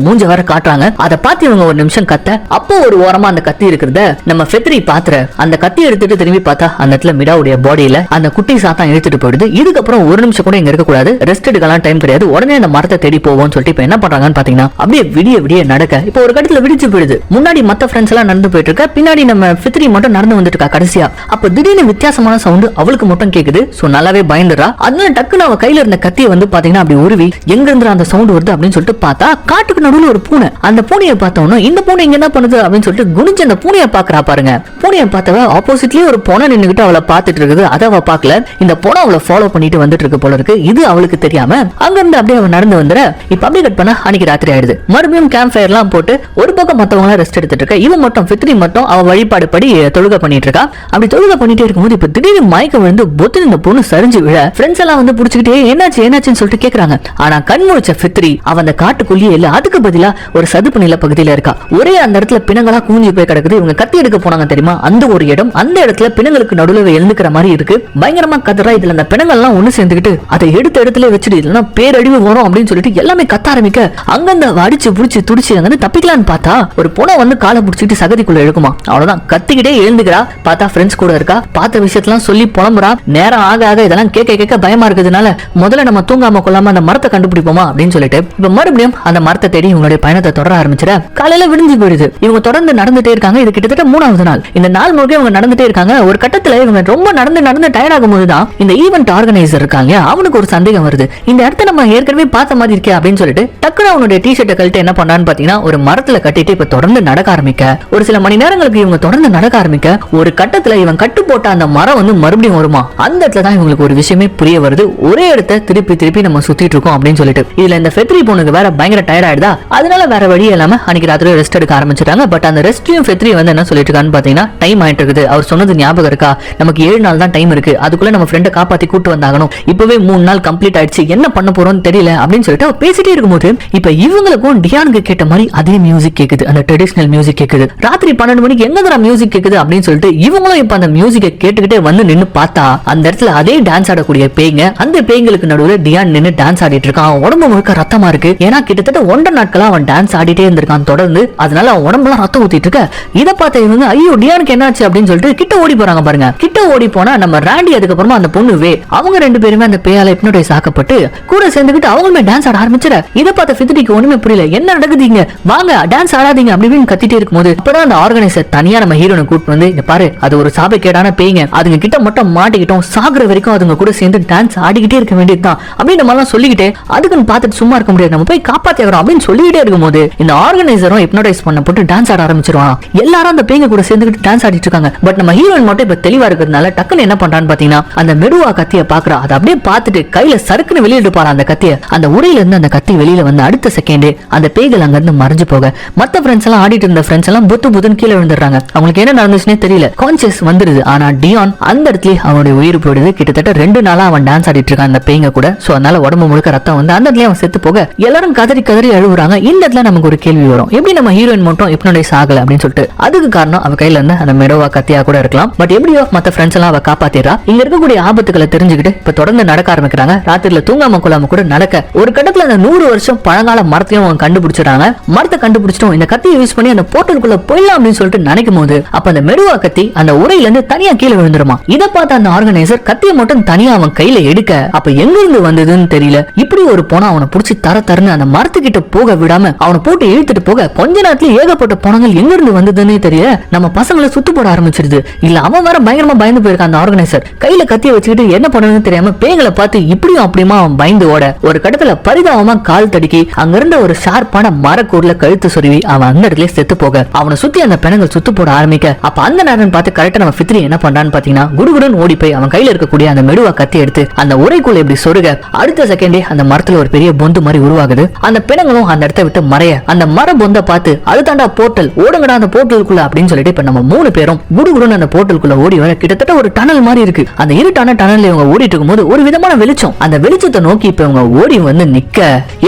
மூஞ்ச வேற காட்டுறாங்க. அதை பார்த்து இவங்க ஒரு நிமிஷம் கத்த, அப்போ ஒரு ஓரமா அந்த கத்தி இருக்கிறத நம்ம ஃபெத்ரி பாத்துற அந்த கத்தி எடுத்துட்டு திரும்பி பார்த்தா அந்த இடத்துல மிடாவுடைய பாடியில அந்த குட்டி சாத்தா இழுத்துட்டு போயிடுது. இதுக்கப்புறம் ஒரு நிமிஷம் கூட இங்க இருக்க கூடாது, ரெஸ்ட் எடுக்கலாம் டைம் கிடையாது, உடனே அந்த மரத்தை தேடி போவோம்னு சொல்லிட்டு இப்ப என்ன பண்றாங்கன்னு பாத்தீங்கன்னா அப்படியே விடிய விடிய நடக்க இப்ப ஒரு கட்டத்துல விடிச்சு போயிடுது. முன்னாடி மத்த ஃப்ரெண்ட்ஸ் எல்லாம் நடந்து போயிட்டு இருக்க, பின்னாடி நம்ம ஃபித்ரி மட்டும் நடந்து வந்துட்டு இருக்கா கடைசியா. அப்ப திடீர்னு வித்தியாசமான சவுண்ட் அவளுக்கு மட்டும் கேக்குது. சோ நல்லாவே பயந்துறா. அதனால டக்குன்னு அவ கையில இருந்த கத்தியை வந்து பாத்தீங்கன்னா அப்படி உருவி எங்க இருந்து அந்த சவுண்ட் வருது அப்படின்னு சொல்லிட்டு பார்த்தா காட்டுக்கு நடுவுல ஒரு பூனை. அந்த பூனையை பார்த்தோம்னா இந்த பூனை இங்க என்ன பண்ணுது அப்படின்னு சொல்லிட்டு குனிஞ்சு அந்த பூனையை பாக்குறா பாருங்க. பூனையை பார்த்தவ ஆப்போசிட்லயே ஒரு பூனை நின்னுகிட்டு அவளை பார்த்துட்டு இருக்குது. அதை அவ பாக்கல. இந்த பூனை அவளை ஃபாலோ பண்ணிட்டு வந்துட்டு இருக்கு போல இருக்கு. இது அவளுக்கு தெரியாம அங்க இருந்து அப்படியே அவ நடந்து வந்துற. இப்ப அப்படியே கட் பண்ணா அன்னைக்கு ராத்திரி ஆயிடுது. மறுபடியும் கேம்ப் ஃபயர் எல்லாம் போட்டு ஒரு பக்கம் மத்தவங்க ரெஸ்ட் எடுத்துட்டு இருக்க, இவன் மட்டும் ஃபித்ரி மட்டும் அவ வழிபாடு படி தொழுகை பண்ணிட்டு இருக்கா. அப்படி தொழுகை பண்ணிட்டே இருக்கும்போது இப்ப திடீர்னு மயக்க விழுந்து பொத்து இந்த பொண்ணு சரிஞ்சு விழ ஃப்ரெண்ட்ஸ் எல்லாம் வந்து புடிச்சுக்கிட்டே என்னாச்சுன்னு சொல்லிட்டு கேக்குறாங்க. ஆனா கண் முழிச்ச ஃபித்ரி அவ அந்த காட்டுக்குள்ளேயே இல்ல, அதுக்கு பதிலா ஒரு சதுப்பு நில பகுதியில இருக்கா. ஒரே அந்த இடத்துல பிணங்களா கூஞ்சி போய் கிடக்குது. இவங்க கத்தி எடுக்க போனாங்க தெரியுமா, அந்த ஒரு இடம். அந்த இடத்துல பிணங்களுக்கு நடுவுல எழுந்துக்கிற மாதிரி இருக்கு. பயங்கரமா கத்துறா. இதுல அந்த பிணங்கள் எல்லாம் ஒண்ணு சேர்ந்துக்கிட்டு அதை எடுத்த இடத்துல வச்சுட்டு இல்லைன்னா பேரழிவு வரும் அப்படின்னு சொல்லிட்டு எல்லாமே கத்த ஆரம்பிக்க அங்கிருந்து அடிச்சு புடிச்சு துடிச்சு அங்க தப்பிக்கலான்னு பார்த்தா ஒரு பொண்ணை வந்து காலை பிடிச்சிட்டு சகதிக்குள்ள எழுக்குமா. அவ்வளவுதான், கத்திக்கிட்டே எழுந்துக்கிறா. பார்த்தா ஃப்ரெண்ட்ஸ் கூட இருக்கா. பார்த்த விஷயத்தெல்லாம் சொல்லி புலம்புறா. நேரம் ஆக ஆக இதெல்லாம் கேட்க பயமா இருக்குதுனால முதல்ல நம்ம தூங்காம கொள்ளாம அந்த மரத்தை கண்டுபிடிப்போமா அப்படின்னு சொல்லிட்டு இப்ப மறுபடியும் அந்த மரத்தை தேடி இவங்களுடைய பயணத்தை தொடர ஆரம்பிச்சிட. காலையில விடிஞ்சு போயிடுது. இவங்க தொடர்ந்து நடந்துட்டே இருக்காங்க. இது கிட்டத்தட்ட 3வது நாள். இந்த நாள் முழுக்க இவங்க நடந்துட்டே இருக்காங்க. ஒரு கட்டத்துல இவங்க ரொம்ப நடந்து டயர்ட் ஆகும் போதுதான் இந்த ஈவென்ட் ஆர்கனைசர் இருக்காங்க, அவனுக்கு ஒரு சந்தேகம் வருது. இந்த இடத்த நம்ம ஏற்கனவே பார்த்த மாதிரி இருக்கே அப்படின்னு சொல்லிட்டு டக்குனு அவனுடைய டி-ஷர்ட்டை கழட்டி என்ன பண்ணான்னு பாத்தீங்கன்னா ஒரு மரத்துல கட்டிட்டு இப்ப தொடர்ந்து நடக்க ஆரம்பிக்க. ஒரு சில மணி நேரங்களுக்கு இவங்க தொடர்ந்து நடக்க ஆரம்பிக்க ஒரு கட்டத்துல இவன் கட்டு போட்ட அந்த மரம் வந்து மறுபடியும் வருமா. அந்த இடத்துல தான் இவங்களுக்கு ஒரு விஷயமே புரிய வருது. ஒரே இடத்த திருப்பி நம்ம சுத்திட்டு இருக்கோம் அப்படின்னு சொல்லிட்டு. இதுல இந்த ஃபெத்ரி பொண்ணுக்கு வேற பயங்கர டயர்ட் ஆயிடுதா. அதனால வேற வழி இல்லாம அன்னைக்கு ராத்திரி ரெஸ்ட் எடுக்க ஆரம்பிச்சிட்டாங்க. பட் அந்த ரெஸ்ட்லயும் ஃபெத்ரி வந்து என்ன சொல்லிட்டு இருக்கான்னு பாத்தீங்கன்னா டைம் ஆயிட்டு இருக்குது. அவர் சொன்னது ஞாபகம் இருக்கா, நமக்கு 7 நாள் தான் டைம் இருக்கு, அதுக்குள்ள நம்ம ஃப்ரெண்டை காப்பாத்தி கூட்டு வந்தாகணும். இப்பவே 3 நாள் கம்ப்ளீட் ஆயிடுச்சு, என்ன பண்ண போறோம்னு தெரியல அப்படின்னு சொல்லிட்டு அவர் பேசிட்டே இருக்கும்போது இப்ப இவங்களுக்கும் டியானுக்கு கேட்ட மாதிரி அதே மியூசிக் கேக்குது. அந்த ட்ரெடிஷனல் மியூசிக் கேக்குது. ராத்திரி 12 மணிக்கு எங்கடா மியூசிக் கேக்குது அப்படின்னு சொல்லிட்டு இவங்களும் இப்ப அந்த மியூசிக்கை கேட்டுக்கிட்டே வந்து நின்னு பார்த்தா அந்த இடத்துல அதே டான்ஸ் ஆடக்கூடிய பேய்ங்க. அந்த பேய்களுக்கு நடுவுல டியான் நின்னு டான்ஸ் ஆடிட்டு இருக்கான். உடம்பு முழுக்க ரத்தமா இருக்கு. ஏன்னா கிட்டத்தட்ட 1.5 நாட்களா அவன் டான்ஸ் ஆடிட்டே இருந்திருக்கான் தொடர்ந்து. அதனால அவன் உடம்புலாம் ரத்தம் ஊத்திட்டு இருக்க. இதை பார்த்த இவங்க ஐயோ டியானுக்கு என்னாச்சு அப்படின்னு சொல்லிட்டு கிட்ட ஓடி போறாங்க பாருங்க. கிட்ட ஓடி போனா நம்ம ராண்டி அதுக்கப்புறமா அந்த பொண்ணு வே அவங்க 2 பேருமே அந்த பேயால ஹிப்னோடைஸ் ஆக்கப்பட்டு கூட சேர்ந்துக்கிட்டு அவங்களுமே டான்ஸ் ஆட ஆரம்பிச்சிட. இதை பார்த்த ஃபித்ரிக்கு ஒண்ணுமே புரியல. என்ன நடக்குதுங்க, வாங்க டான்ஸ் ஆடாதீங்க அப்படின்னு கத்திட்டே இருக்கும்போது அப்பதான் அந்த ஆர்கனைசர் தனியா நம்ம ஹீரோனை கூப்பிட்டு வந்து இங்க பாரு, அது ஒரு சாபக்கேடான பேய்ங்க, அதுங்க கிட்ட மட்டும் மாட்டிக்கிட்டோம், சாகுற வரைக்கும் அதுங்க கூட சேர்ந்து டான்ஸ் ஆடிக்கிட்டே இருக்க வேண்டியதுதான் அப்படின்னு நம்ம எல்லாம் சொல்லிக்கிட்டே அதுக்குன்னு பார்த்துட்டு சும்மா இருக்க முடியாது, நம்ம போய் காப்பாத்திக்கிறோம் அப்படின்னு சொல்லிக்கிட்டே இருக்கும்போது இந்த ஆர்கனைசரும் ஹிப்னோடைஸ் பண்ண போட்டு டான்ஸ் ஆட ஆரம்பிச்சிருவான். எல்லாரும் அந்த பேய்ங்க கூட சேர்ந்துக்கிட்டு டான்ஸ் ஆடிட்டு இருக்காங்க. பட் நம்ம ஹீரோயின் மட்டும் இப்ப தெளிவா இருக்கிறதுனால டக்குன்னு என்ன பண்றான்னு பாத்தீங்கன்னா அந்த மெடுவா கத்தியை பாக்குறா. அதை அப்படியே பார்த்துட்டு கையில சறுக்குன்னு வெளியிட்டு போறா அந்த கத்தியை. அந்த உரையில இருந்து அந்த கத்தி வெளியில வந்து அடுத்த செகண்ட் அந்த பேய்கள் அங்க இருந்து மறைஞ்சு போக மத்த ஃப்ரெண்ட்ஸ் எல்லாம் ஆடிட்டு இருந்த ஃப்ரெண்ட்ஸ் எல்லாம் புத்துன்னு கீழே விழுந்துடுறாங்க. அவங்களுக்கு என்ன நடந்துச்சுன்னே தெரியல. கான்சியஸ் வந்துருது. ஆனா டியான் அந்த இடத்துல அவனுடைய உயிர் போயிடுது. கிட்டத்தட்ட 2 நாளா அவன் டான்ஸ் ஆடிட்டு இருக்கான் அந்த பேய்ங்க கூட. சோ அதனால உடம்பு முழுக்க ரத்தம் வந்து அந்த இடத்துல அவன் செத்து போக எல்லாரும் கதறி அழுகுறாங்க. இந்த இடத்துல நமக்கு ஒரு கேள்வி வரும், எப்படி நம்ம ஹீரோயின் மட்டும் ஹிப்னோடைஸ் ஆகல அப்படின்னு சொல்லிட்டு. அதுக்கு காரணம் அவ கையில இருந்து அந்த மெடோவா கத்தியா கூட இருக்கலாம். பட் எப்படியோ மத்த ஃப்ரெண்ட்ஸ் எல்லாம் அவ காப்பாத்திடுறா. இங்க இருக்கக்கூடிய ஆபத்துக்களை தெரிஞ்சுக்கிட்டு இப்ப தொடர்ந்து நடக்க ஆரம்பிக்கிறாங்க. ராத்திரில தூங்காம கொள்ளாம கூட நடக்க ஒரு கட்டத்துல அந்த 100 வருஷம் பழங்கால மரத்தையும் அவங்க கண்டுபிடிச்சிட்டாங்க. மரத்தை கண்டுபிடிச்சிட்டோம், இந்த கத்தியை யூஸ் பண்ணி அந்த போர்ட்டலுக்குள்ள போயிடலாம் அப்படின்னு சொல்லிட்டு நினைக்கும் போது அப்ப அந்த மெடுவா கத்தி அந்த உரையில இருந்து தனியா கீழே விழுந்துருமா. இதை பார்த்த அந்த ஆர்கனைசர் கத்தியை மட்டும் தனியா அவன் கையில எடுக்க அப்ப எங்க இருந்து வந்ததுன்னு தெரியல. இப்படி ஒரு போனா அவனை புடிச்சு தரன்னு அந்த மரத்துக்கிட்ட போக விடாம அவனை போட்டு இழுத்துட்டு போக கொஞ்ச நேரத்துல ஏகப்பட்ட பணங்கள் எங்க இருந்து வந்ததுன்னு தெரியல. நம்ம பசங்களை சுத்து போட ஆரம்பிச்சிருது. இல்ல அவன் வேற பயங்கரமா பயந்து போயிருக்கான். அந்த ஆர்கனைசர் கையில கத்திய வச்சுக்கிட்டு என்ன பண்ணணும்னு தெரியாம பேய்களை பார்த்து இப்படியும் அப்படியுமா அவன் பயந்து ஓட ஒரு கடத்துல பரிதாபமா கால் தடுக்கி அங்க இருந்த ஒரு ஷார்ப்பான மரக்கூர்ல கழுத்து சொருவி அவன் அந்த இடத்துல செத்து போக அவனை சுத்தி அந்த பிணங்கள் சுத்து போட ஆரம்பிக்க அப்ப அந்த நேரம் பார்த்து கரெக்டா நம்ம ஃபித்ரி என்ன பண்றான்னு பாத்தீங்கன்னா குடுகுடன் ஓடி போய் அவன் கையில இருக்கக்கூடிய அந்த மெடுவா கத்தி எடுத்து அந்த உரைக்குள்ள இப்படி சொருக அடுத்த செகண்டே அந்த மரத்துல ஒரு பெரிய பொந்து மாதிரி உருவாகுது. அந்த பிணங்களும் அந்த இடத்தை விட்டு மறைய அந்த மர பொந்த பார்த்து அதுதாண்டா போர்ட்டல் ஓடுங்கடா அந்த போர்ட்டலுக்குள்ள அப்படின்னு சொல்லிட்டு இப்ப நம்ம 3 பேரும் குடுகுடன் அந்த போர்ட்டலுக்குள்ள ஓடி வர கிட்டத்தட்ட ஒரு டனல் மாதிரி இருக்கு. அந்த இருட்டான டனல்ல இவங்க ஓடிட்டு இருக்கும்போது ஒரு விதமான வெளிச்சம் அந்த வெளிச்சத்தை நோக்கி இப்ப இவங்க ஓடி வந்து நிக்க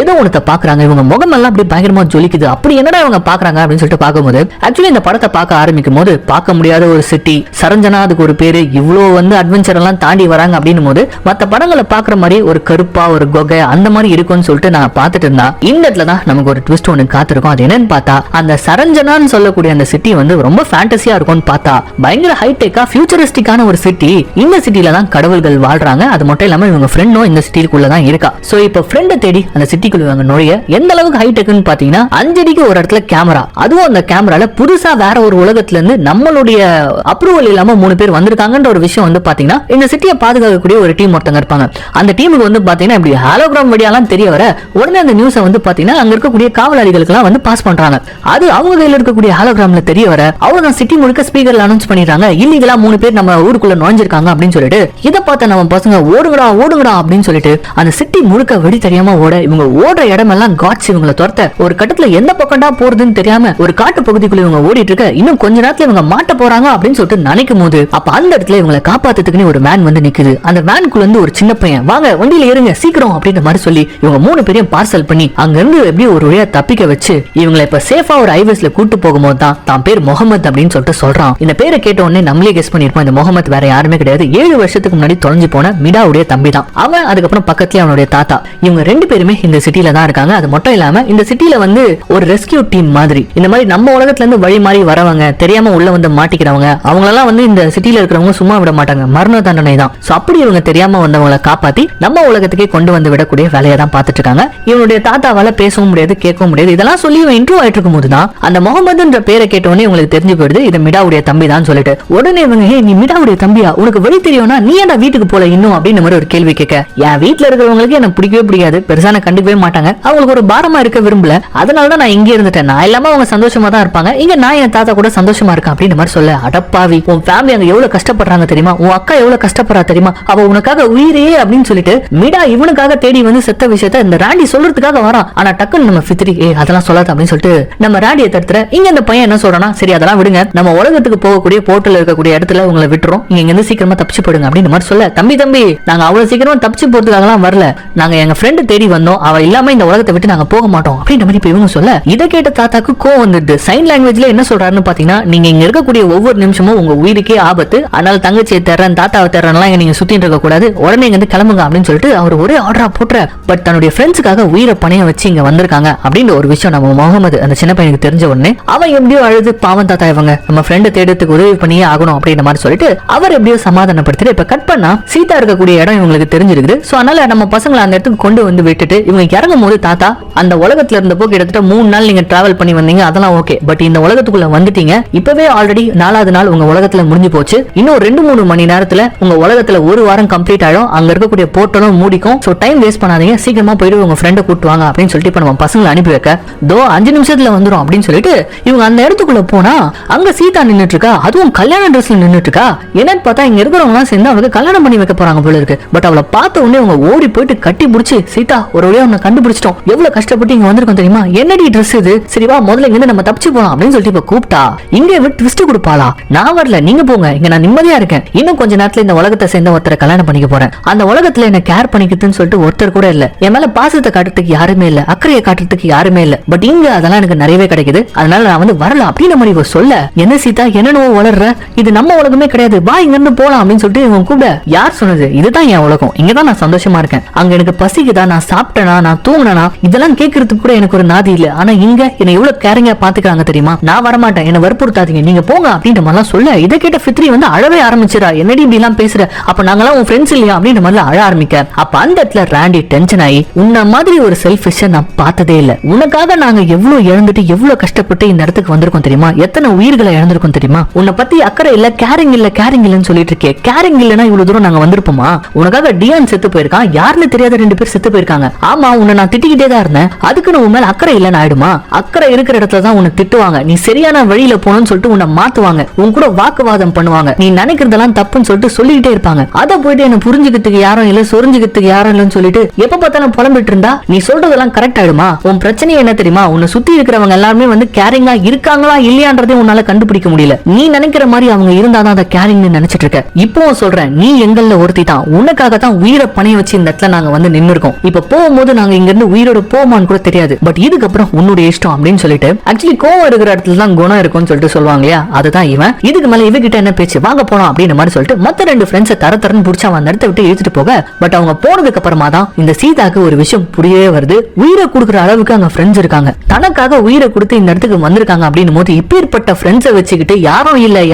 ஏதோ ஒண்ணத்தை பாக்குறாங்க. இவங்க முகம் எல்லாம் அப்படி பயங்கரமா ஜொலிக்குது. அப்படி என்னடா இவங்க பாக்குறாங்க அப்படின்னு சொல்லிட்டு பார்க்கும்போது ஆக்சுவலி இந்த படத்தை பார்க்க ஆரம்பிக்கும் போது பார்க்க முடியாத ஒரு சிட்டி சரஞ்சனா அதுக்கு ஒரு பேரு இவ்வளவு வந்து அட்வென்ச்சர் எல்லாம் தாண்டி வராங்க அப்படின்னும் போது மத்த படங்களை பாக்குற மாதிரி ஒரு கருப்பா ஒரு கொகை அந்த மாதிரி இருக்கும்னு சொல்லிட்டு நான் பார்த்துட்டு இருந்தா இந்த இடத்துல தான் நமக்கு ஒரு ட்விஸ்ட் ஒன்று காத்திருக்கும். அது என்னன்னு பார்த்தா அந்த சரஞ்சனான்னு சொல்லக்கூடிய அந்த சிட்டி வந்து ரொம்ப ஃபேண்டசியா இருக்கும்னு பார்த்தா பயங்கர ஹைடெக்கா ஃபியூச்சரிஸ்டிக்கான ஒரு சிட்டி. இந்த சிட்டில தான் கடவுள்கள் வாழ்றாங்க. அது மட்டும் இல்லாம இவங்க ஃப்ரெண்டும் இந்த சிட்டிக்குள்ள தான் இருக்கா. சோ இப்போ ஃப்ரெண்டை தேடி அந்த சிட்டிக்குள்ள இவங்க நுழைய எந்த அளவுக்கு ஹைடெக்னு பாத்தீங்கன்னா 5 அடிக்கு ஒரு இடத்துல கேமரா, அதுவும் அந்த கேமரால புதுசா வேற ஒரு உலகத்துல இருந்து நம்மளுடைய அப்ரூவல் இல்லாம 3 பேர் வந்திருக்காங்கன்ற ஒரு விஷயம் வந்து பாத்தீங்கன்னா இந்த சிட்டியை பாதுகாக்கக்கூடிய ஒரு டீம் ஒருத்தங்க இருப்பாங்க. அந்த டீமுக்கு வந்து பாத்தீங்கன்னா இப்படி ஹாலோகிராம் வழியாலாம் தெரிய வர உடனே அந்த நியூஸை வந்து பாத்தீங்கன்னா அங்க இருக்கக்கூடிய காவலாளிகளுக்கு எல்லாம் வந்து பாஸ் பண்றாங்க. அது அவங்க கையில இருக்கக்கூடிய ஹாலோகிராம்ல தெரிய வர அவங்க சிட்டி முழுக்க ஸ்பீக்கர்ல அனௌன்ஸ் பண்ணிடுறாங்க இல்லீகலா 3 பேர் நம்ம ஊருக்குள்ள நுழைஞ்சிருக்காங்க அப்படின்னு சொல்லிட்டு. இதை பார்த்த நம்ம பசங்க ஓடுங்கடா ஓடுங்கடா அப்படின்னு சொல்லிட்டு அந்த சிட்டி முழுக்க வெடி தெரியாம ஓட இவங்க ஓடுற இடம் எல்லாம் காட்ஸ் இவங்களை துரத்த ஒரு கட்டத்துல எந்த பக்கம்டா போறதுன்னு தெரியாம ஒரு காட்டு பகுதிக்குள்ள இவங்க ஓடிட்டு இருக்க இன்னும் கொஞ்ச நேரத்துல இவங்க மாட்ட போறாங்க அப்படின்னு சொல்லிட்டு நினைக்கும் போது அப்ப அந்த இடத்துல இவங்களை காப்பாத்துறதுக்குன்னு ஒரு வேன் வந்து நிக்குது. அந்த வேனுக்குள்ள இருந்து ஒரு சின்ன பையன் வாங்க வண்டியில ஏறுங்க சீக்கிரம் அப்படின்ற மாதிரி சொல்லி இவங்க 3 பேரையும் பார்சல் பண்ணி அங்க இருந்து எப்படி ஒரு வழியா தப்பிக்க வச்சு இவங்களை இப்ப சேஃபா ஒரு ஹைவேஸ்ல கூட்டு போகும்போது தான் பேர் முகமது அப்படின்னு சொல்லிட்டு சொல்றான். இந்த பேரை கேட்ட உடனே நம்மளே கெஸ் பண்ணிருப்போம் இந்த முகமது வேற யாருமே கிடையாது. 7 வருஷத்துக்கு முன்னாடி தொலைஞ்சு போன மிடாவுடைய தம்பி தான் அவன். அதுக்கப்புறம் பக்கத்துல அவனுடைய தாத்தா. இவங்க 2 பேருமே இந்த சிட்டில தான் இருக்காங்க. அது மட்டும் இல்லாம இந்த சிட்டில வந்து ஒரு ரெஸ்கியூ டீம் மாதிரி இந்த மாதிரி நம்ம உலகத்துல இருந்து வழி மாறி வரவங்க தெரியாம உள்ள வந்து மாட்டிக்கிறவங்க அவங்களெல்லாம் வந்து இந்த சிட்டில இருக்கிறவங்க சும்மா விட மாட்டாங்க. மரண தண்டனை தான். சோ அப்படி இவங்க தெரியாம வந்தவங்களை காப்பாத்தி நம்ம உலகத்துக்கே கொண்டு வந்து விடக்கூடிய வேலையை தான் பார்த்துட்டு இருக்காங்க. இவனுடைய தாத்தாவால பேசவும் முடியாது கேட்கவும் முடியாது. இதெல்லாம் சொல்லி இவன் இன்ட்ரோ ஆயிட்டு இருக்கும் போதுதான் அந்த முகமதுன்ற பேரை கேட்டவொடனே உங்களுக்கு தெரிஞ்சு போயிடுது இது மிடாவுடைய தம்பி தான் சொல்லிட்டு. உடனே இவங்க நீ மிடாவுடைய தம்பியா உனக்கு வழி தெரியும்னா நீ ஏன்டா வீட்டுக்கு போல இன்னும் அப்படின்னு மாதிரி ஒரு கேள்வி கேட்க என் வீட்டுல இருக்கிறவங்களுக்கு எனக்கு பிடிக்கவே பிடிக்காது பெருசான கண்டுக்கவே மாட்டாங்க அவங்களுக்கு ஒரு பாரமா இருக்க விரும்பல அதனாலதான் நான் இங்கே இருந்துட்டேன். நான் இல்லாம அவங்க சந்தோஷமா தான் இருப்பாங்க இங்க நான் என் தாத்தா கூட சந்தோஷமா இருக்கேன் அப்படின்னு மாதிரி சொல்ல அடப்பாவி உன் ஃபேமிலி அங்க எவ்வளவு கஷ்டப்படுறாங்க தெரியுமா உன் அக்கா எவ்வளவு கஷ்டப்படுறா தெரியுமா அவ உனக்காக உயிரே அப்படின்னு சொல்லிட்டு மிடா இவனுக்காக தேடி வந்து செத்த விஷயத்த இந்த ராண்டி சொல்றதுக்காக வரான். ஆனா டக்குன்னு நம்ம ஃபித்ரி அதெல்லாம் சொல்லாத அப்படின்னு சொல்லிட்டு நம்ம ராண்டியை தடுத்துற இங்க இந்த பையன் என்ன சொல்றானா சரி அதெல்லாம் விடுங்க நம்ம உலகத்துக்கு போகக்கூடிய போர்ட்டல் இருக்கக்கூடிய இடத்துல உங்களை விட்டுறோம் இங்க இருந்து சீக்கிரமா தப்பிச்சு போடுங்க அப்படின்னு மாதிரி சொல்ல தம்பி நாங்க அவ்வளவு சீக்கிரமா தப்பிச்சு போறதுக்காக வரல நாங்க எங்க ஃப்ரெண்ட் தேடி வந்தோம் அவ இல்லாம இந்த உலகத்தை விட்டு நாங்க போக மாட்டோம் அப்படின்ற மாதிரி இவங்க சொல்ல இதை கேட்ட தாத்தாக்கு கோவம் வந்துடுது. சைன் லாங்குவேஜ்ல என்ன சொல்றாருன்னு பாத்தீங்கன்னா நீங்க இங்க இருக்கக்கூடிய ஒவ்வொரு நிமிஷமும் உங்க உயிருக்கே ஆபத்து அதனால தங்கச்சியை தர்றேன் தாத்தாவை தர்றேன் நீங்க சுத்திட்டு இருக்க கூடாது உடனே இங்க கிளம்புங்க அப்படின்னு சொல்லிட்டு அவர் ஒரே ஆர்டரா போட்டுற. பட் தன்னுடைய ஃப்ரெண்ட்ஸுக்காக உயிரை பணைய வச்சு இங்க வந்திருக்காங்க அப்படின்ற ஒரு விஷயம் நம்ம முகமது அந்த சின்ன பையனுக்கு தெரிஞ்ச உடனே அவன் எப்படியோ அழுது பாவம் தாத்தா இவங்க நம்ம ஃப்ரெண்டை தேடுறதுக்கு உதவி பண்ணியே ஆகணும் அப்படின்ற மாதிரி சொல்லிட்டு அவர் எப்படியோ சமாதானப்படுத்திட்டு இப்ப கட் பண்ணா சீதா இருக்கக்கூடிய இடம் இவங்களுக்கு தெரிஞ்சிருக்குது. சோ அதனால நம்ம பசங்களை அந்த இடத்துக்கு கொண்டு வந்து விட்டுட்டு இவங்க இறங்கும் போது தாத்தா அந்த உலகத்துல இருந்தப்போ கிட்டத்தட்ட 3 நாள் நீங்க டிராவல் பண்ணி வந்தீங்க அதெல்லாம் ஓகே பட் இந்த உலகத்துக்குள்ள வந்துட்டீங்க இப்பவே ஆல்ரெடி 4வது நாள் உங்க உலகத்துல முடிஞ்சு போச்சு இன்னும் 2-3 மணி நேரத்துல உங்க உலகத்துல 1 வாரம் கம்ப்ளீட் ஆயிடும் அங்க இருக்கக்கூடிய போர்ட்டலும் மூடிக்கும். சோ டைம் வேஸ்ட் பண்ணாதீங்க சீக்கிரமா போயிட்டு உங்க ஃப்ரெண்டை கூட்டு வாங்க அப்படின்னு சொல்லிட்டு இப்ப நம்ம பசங்களை அனுப்பி வைக்க தோ 5 நிமிஷத்துல வந்துரும் அப்படின்னு சொல்லிட்டு இவங்க அந்த இடத்துக்குள்ள போனா அங்க சீதா நின்னுட்டு இருக்கா அதுவும் கல்யாண ட்ரெஸ்ல நின்னுட்டு இருக்கா. என்னன்னு பார்த்தா இங்க இருக்கிறவங்க எல்லாம் சேர்ந்து அவளுக்கு கல்யாணம் பண்ணி வைக்க போறாங்க போல இருக்கு. பட் அவளை பார்த்த உடனே அவங்க ஓடி போயிட்டு கட்டி பிடிச்சு சீதா ஒரு வழியா உன்னை கண்டுபிடிச்சிட்டோம் எவ்வளவு கஷ்டப்பட்டு இங்க வந்திருக்கோம் தெரியுமா என்னடி ட்ரெஸ் இது சரிவா முதல்ல இங்க நம்ம தப்பிச்சு போலாம் அப்படின்னு சொல்லிட்டு இப்ப கூப்பிட்டா இங்க விட்டு ட்விஸ்ட் கொடுப்பாளா நான் வரல நீங்க போங்க இங்க நான் நிம்மதியா இருக்கேன் இன்னும் கொஞ்ச நேரத்துல இந்த உலகத்தை சேர்ந்த ஒருத்தரை கல்யாணம் பண்ணிக்க போறேன் அந்த உலகத்துல என்ன கேர் பண்ணிக்கிட்டுன்னு சொல்லிட்டு ஒருத்தர் கூட இல்ல என் மேல பாசத்தை காட்டுறதுக்கு யாருமே இல்ல அக்கறையை காட்டுறதுக்கு யாருமே இல்ல பட் இங்க அதெல்லாம் எனக்கு நிறையவே கிடைக்குது அதனால நான் வந்து வரல அப்படின்னு மாதிரி சொல்ல என்ன சீதா என்னன்னு வளர்ற இது நம்ம உலகமே கிடையாது வா இங்க இருந்து போலாம் அப்படின்னு சொல்லிட்டு இவங்க கூட யார் சொன்னது இதுதான் என் உலகம் இங்கதான் நான் சந்தோஷமா இருக்கேன் அங்க எனக்கு பசிக்குதா நான் சாப்பிட்டேனா நான் தூங்கினா இதெல்லாம் கேட்கறதுக்கு கூட எனக்கு ஒரு நாதி இல்ல ஆனா இங்க என்ன எவ்வளவு கேரிங்கா பாத்துக்கிறாங்க தெரியுமா நான் வரமாட்டேன் என்ன வற்புறுத்தாதீங்க நீங்க போங்க அப்படின்ற மாதிரி சொல்ல இதை கேட்ட ஃபித்ரி வந்து அழவே ஆரம்பிச்சிடா என்னடி இப்படி எல்லாம் பேசுற பேசுற, அப்ப நாங்கெல்லாம் உன் ஃப்ரெண்ட்ஸ் இல்லையா அப்படின்ற மாதிரி அழ ஆரம்பிக்க. அப்ப அந்த இடத்துல ராண்டி டென்ஷன் ஆகி, உன்ன மாதிரி ஒரு செல்ஃபிஷ நான் பார்த்ததே இல்ல, உனக்காக நாங்க எவ்வளவு இழந்துட்டு எவ்வளவு கஷ்டப்பட்டு இந்த இடத்துக்கு வந்திருக்கோம் தெரியுமா, எத்தனை உயிர்களை இழந்திருக்கோம் தெரியுமா, உன்னை பத்தி அக்கறை இல்ல, கேரிங் இல்லன்னு சொல்லிட்டு இருக்கே, கேரிங் இல்லனா இவ்வளவு தூரம் நாங்க வந்திருப்போமா, உனக்காக டியான் செத்து போயிருக்கான், யாருன்னு தெரியாத 2 பேர் செத்து போயிருக்காங்க, ஆமா உன்னை நான் திட்டிக்கிட்டே தான் இருந்தேன், அதுக்கு உன் மேல அக்கறை இல்லன்னு ஆயிடுமா, அக்கறை இருக்கிற இடத்துல தான் உன்னை திட்டுவாங்க, நீ சரியான வழியில போகணும்னு சொல்லிட்டு உன்னை மாத்துவாங்க, உன் கூட வாக்குவாதம் பண்ணுவாங்க, நீ நினைக்கிறதெல்லாம் தப்புன்னு சொல்லிட்டு சொல்லிக்கிட்டே இருப்பாங்க, அதை போயிட்டு என்ன புரிஞ்சுக்கிறதுக்கு யாரும் இல்ல, சொரிஞ்சுக்கிறதுக்கு யாரும் இல்லன்னு சொல்லிட்டு எப்ப பார்த்தாலும் புலம்பிட்டு இருந்தா நீ சொல்றதெல்லாம் கரெக்ட் ஆயிடுமா, உன் பிரச்சனை என்ன தெரியுமா, உன்னை சுத்தி இருக்கிறவங்க எல்லாருமே வந்து கேரிங்கா இருக்காங்களா இல்லையான்றதே உன்னால கண்டுபிடிக்க முடியல, நீ நினைக்கிற மாதிரி அவங்க இருந்தாதான் அதை கேரிங்னு நினைச்சிட்டு இருக்க, இப்போ சொல்றேன் நீ எங்கள்ல ஒருத்தி தான், உனக்காக தான் உயிரை பணைய வச்சு இந்த இடத்துல நாங்க வந்து நின்னு இருக்கோம், இப்ப போகும்போது நாங்க இங்க இருந்து உயிரோட போமான்னு கூட தெரியாது, பட் இதுக்கப்புறம் உன்னுடைய இஷ்டம் அப்படின்னு சொல்லிட்டு ஆக்சுவலி கோவம் இருக்கிற இடத்துல தான் குணம் இருக்கும்னு சொல்லிட்டு சொல்லுவாங்க இல்லையா, அதுதான் இவன். இதுக்கு மேல இவகிட்ட என்ன பேச்சு, வாங்க போனோம் அப்படின்ற மாதிரி சொல்லிட்டு மத்த 2 ஃப்ரெண்ட்ஸை தரன்னு புடிச்சு அவன் இடத்தை விட்டு இழுத்துட்டு போக, பட் அவங்க போனதுக்கு அப்புறமா தான் இந்த சீதாக்கு ஒரு விஷயம் புரியவே வருது, உயிரை கொடுக்குற அளவுக்கு அங்க ஃப்ரெண்ட்ஸ் இருக்காங்க, தனக்காக உயிரை கொடுத்து இந்த இடத்துக்கு வந்திருக்காங்க அப்படின்னு போது இப்பேற்பட்ட ஃப்ரெண்ட்ஸை வச்சுக்கிட்டு யாரும்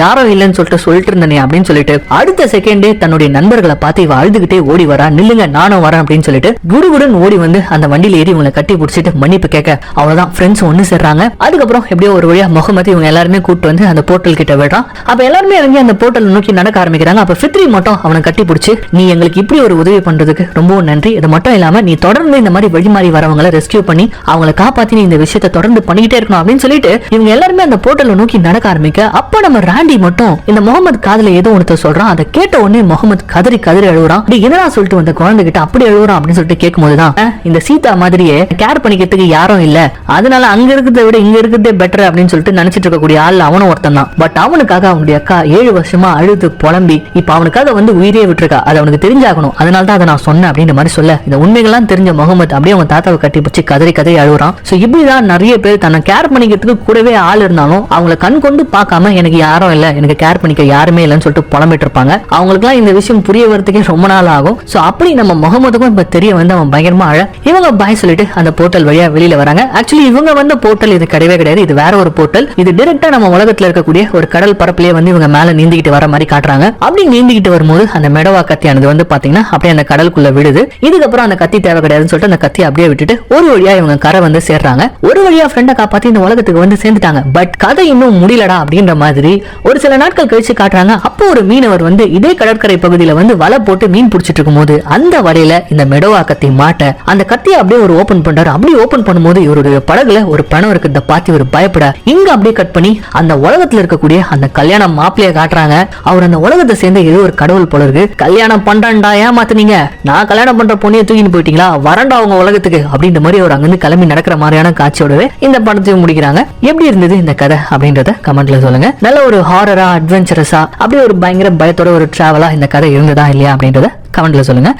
இல்லன்னு சொல்லிட்டு இருந்தனே அப்படின்னு சொல்லிட்டு அடுத்த செகண்டே தன்னுடைய நண்பர்களை பார்த்து இவ அழுதுகிட்டே ஓடி வரா, நில்லுங்க நானும் வரேன் அப்படின்னு சொல்லிட்டு குடுகுடன் ஓடி வந்து அந்த வண்டியில ஏறி இவங்களை கட்டி பிடிச்சிட்டு மன்னிப்பு கேட்க, அவ்வளவுதான் ஃப்ரெண்ட்ஸ் ஒன்னு சேர்றாங்க. அதுக்கப்புறம் எப்படியோ ஒரு வழியா முகமது இவங்க எல்லாருமே கூட்டு வந்து அந்த போர்ட்டல் கிட்ட விடுறான். அப்ப எல்லாருமே இறங்கி அந்த போர்ட்டல் நோக்கி நடக்க ஆரம்பிக்கிறாங்க. அப்ப ஃபித்ரி மட்டும் அவனை கட்டி பிடிச்சு, நீ எங்களுக்கு இப்படி ஒரு உதவி பண்றதுக்கு ரொம்பவும் நன்றி, இது மட்டும் இல்லாம நீ தொடர்ந்து இந்த மாதிரி வழிமாறி வரவங்களை ரெஸ்கியூ பண்ணி அவங்களை காப்பாத்தி நீ இந்த விஷயத்தை தொடர்ந்து பண்ணிக்கிட்டே இருக்கணும் அப்படின்னு சொல்லிட்டு இவங்க எல்லாருமே அந்த போர்ட்டலை நோக்கி நடக்க ஆரம்பிக்க, அப்ப நம்ம ராண்டி மட்டும் இந்த முகமது காதுல ஏதோ ஒன்று சொல்றான். அதை கேட்ட உடனே முகமது கதறி அழுகுறான். என்னடா சொல்லிட்டு வந்த குழந்தை கிட்ட அப்படி அழுகுறான் அப்படின்னு சொல்லிட்டு கேட்கும் போதுதான் இந்த சீதா மாதிரியே கேர் பண்ணிக்கிறதுக்கு யாரும் இல்ல, அதனால அங்க இருக்கிறத விட இங்க இருக்கிறதே பெட்டர் அப்படின்னு சொல்லிட்டு நினைச்சிட்டு இருக்கக்கூடிய ஆள் அவனும் ஒருத்தன் தான். பட் அவனுக்காக அவனுடைய அக்கா 7 வருஷமா அழுது புலம்பி இப்ப அவனுக்காக வந்து உயிரே விட்டுருக்கா, அது அவனுக்கு தெரிஞ்சாகணும், அதனால தான் அதை நான் சொன்னேன் அப்படின்ற மாதிரி சொல்ல, இந்த உண்மைகள்லாம் தெரிஞ்ச முகமது அப்படியே அவன் தாத்தாவை கட்டி பிடிச்சி கதறி அழுகுறான். சோ இப்படிதான் நிறைய பேர் தன்னை கேர் பண்ணிக்கிறதுக்கு கூடவே ஆள் இருந்தாலும் அவங்களை கண் கொண்டு பார்க்காம எனக்கு யாரும் இல்ல, எனக்கு கேர் பண்ணிக்க யாருமே இல்லைன்னு சொல்லிட்டு புலம்பிட்டு இருப்பாங்க. அவங்களுக்கு எல்லாம் இந்த விஷயம் புரிய வரதுக்கே ரொம்ப நாள் ஆகும். சோ அப்படி நம்ம முகமதுக்கும் இப்ப தெரிய வந்து அவன் பயங்கரமா அழ, இவங்க பாய் சொல்லிட்டு அந்த போர்ட்டல் வழியா வெளியில வராங்க. ஆக்சுவலி இவங்க வந்து போர்ட்டல் இது கிடையவே கிடையாது, இது வேற ஒரு போர்ட்டல். இது டைரக்டா நம்ம உலகத்துல இருக்கக்கூடிய ஒரு கடல் பரப்பிலேயே வந்து இவங்க மேல நீந்திக்கிட்டு வர மாதிரி காட்டுறாங்க. அப்படி நீந்திக்கிட்டு வரும்போது அந்த மெடவா கத்தியானது வந்து பாத்தீங்கன்னா அப்படியே அந்த கடலுக்குள்ள விடுது. இதுக்கப்புறம் அந்த கத்தி தேவை கிடையாதுன்னு சொல்லிட்டு அந்த கத்தி அப்படியே விட்டுட்டு ஒரு வழியா இவங்க கரை வந்து சேர்றாங்க. ஒரு வழியா ஃப்ரெண்டை காப்பாத்தி இந்த உலகத்துக்கு வந்து சேர்ந்துட்டாங்க. பட் கதை இன்னும் முடியலடா அப்படின்ற மாதிரி ஒரு சில நாட்கள் கழிச்சு காட்டுறாங்க. அப்போ ஒரு மீனவர் வந்து இதே கடற்கரை பகுதியில வந்து வலை போட்டு மீன் பிடிச்சிட்டு இருக்கும் போது அந்த வலையில இந்த மெடவா கத்தி மாட்ட அந்த கத்தியை அப்படியே ஒரு ஓபன் பண்றாரு. அப்படி ஓபன் பண்ணும்போது இவருடைய படகுல ஒரு பணம் இருக்கு. இதை பார்த்து இவர் பயப்பட இங்க அப்படியே கட் பண்ணி அந்த உலகத்துல இருக்கக்கூடிய அந்த கல்யாண மாப்பிளைய காட்டுறாங்க. அவர் அந்த உலகத்தை சேர்ந்த ஏதோ ஒரு கடவுள் போல இருக்கு. கல்யாணம் பண்றான்டா, ஏமாத்துனீங்க, நான் கல்யாணம் பண்ற பொண்ணையை தூக்கிட்டு போயிட்டீங்களா, வரண்டா அவங்க உலகத்துக்கு அப்படின்ற மாதிரி அவர் அங்கிருந்து கிளம்பி நடக்கிற மாதிரியான காட்சியோடவே இந்த படத்தையும் முடிக்கிறாங்க. எப்படி இருந்தது இந்த கதை அப்படின்றத கமெண்ட்ல சொல்லுங்க. நல்ல ஒரு ஹாரரா அட்வென்ச்சரஸா அப்படியே ஒரு பயங்கர பயத்தோட ஒரு டிராவலா இந்த கதை இருந்ததா இல்லையா அப்படின்றத கமெண்ட்ல சொல்லுங்க.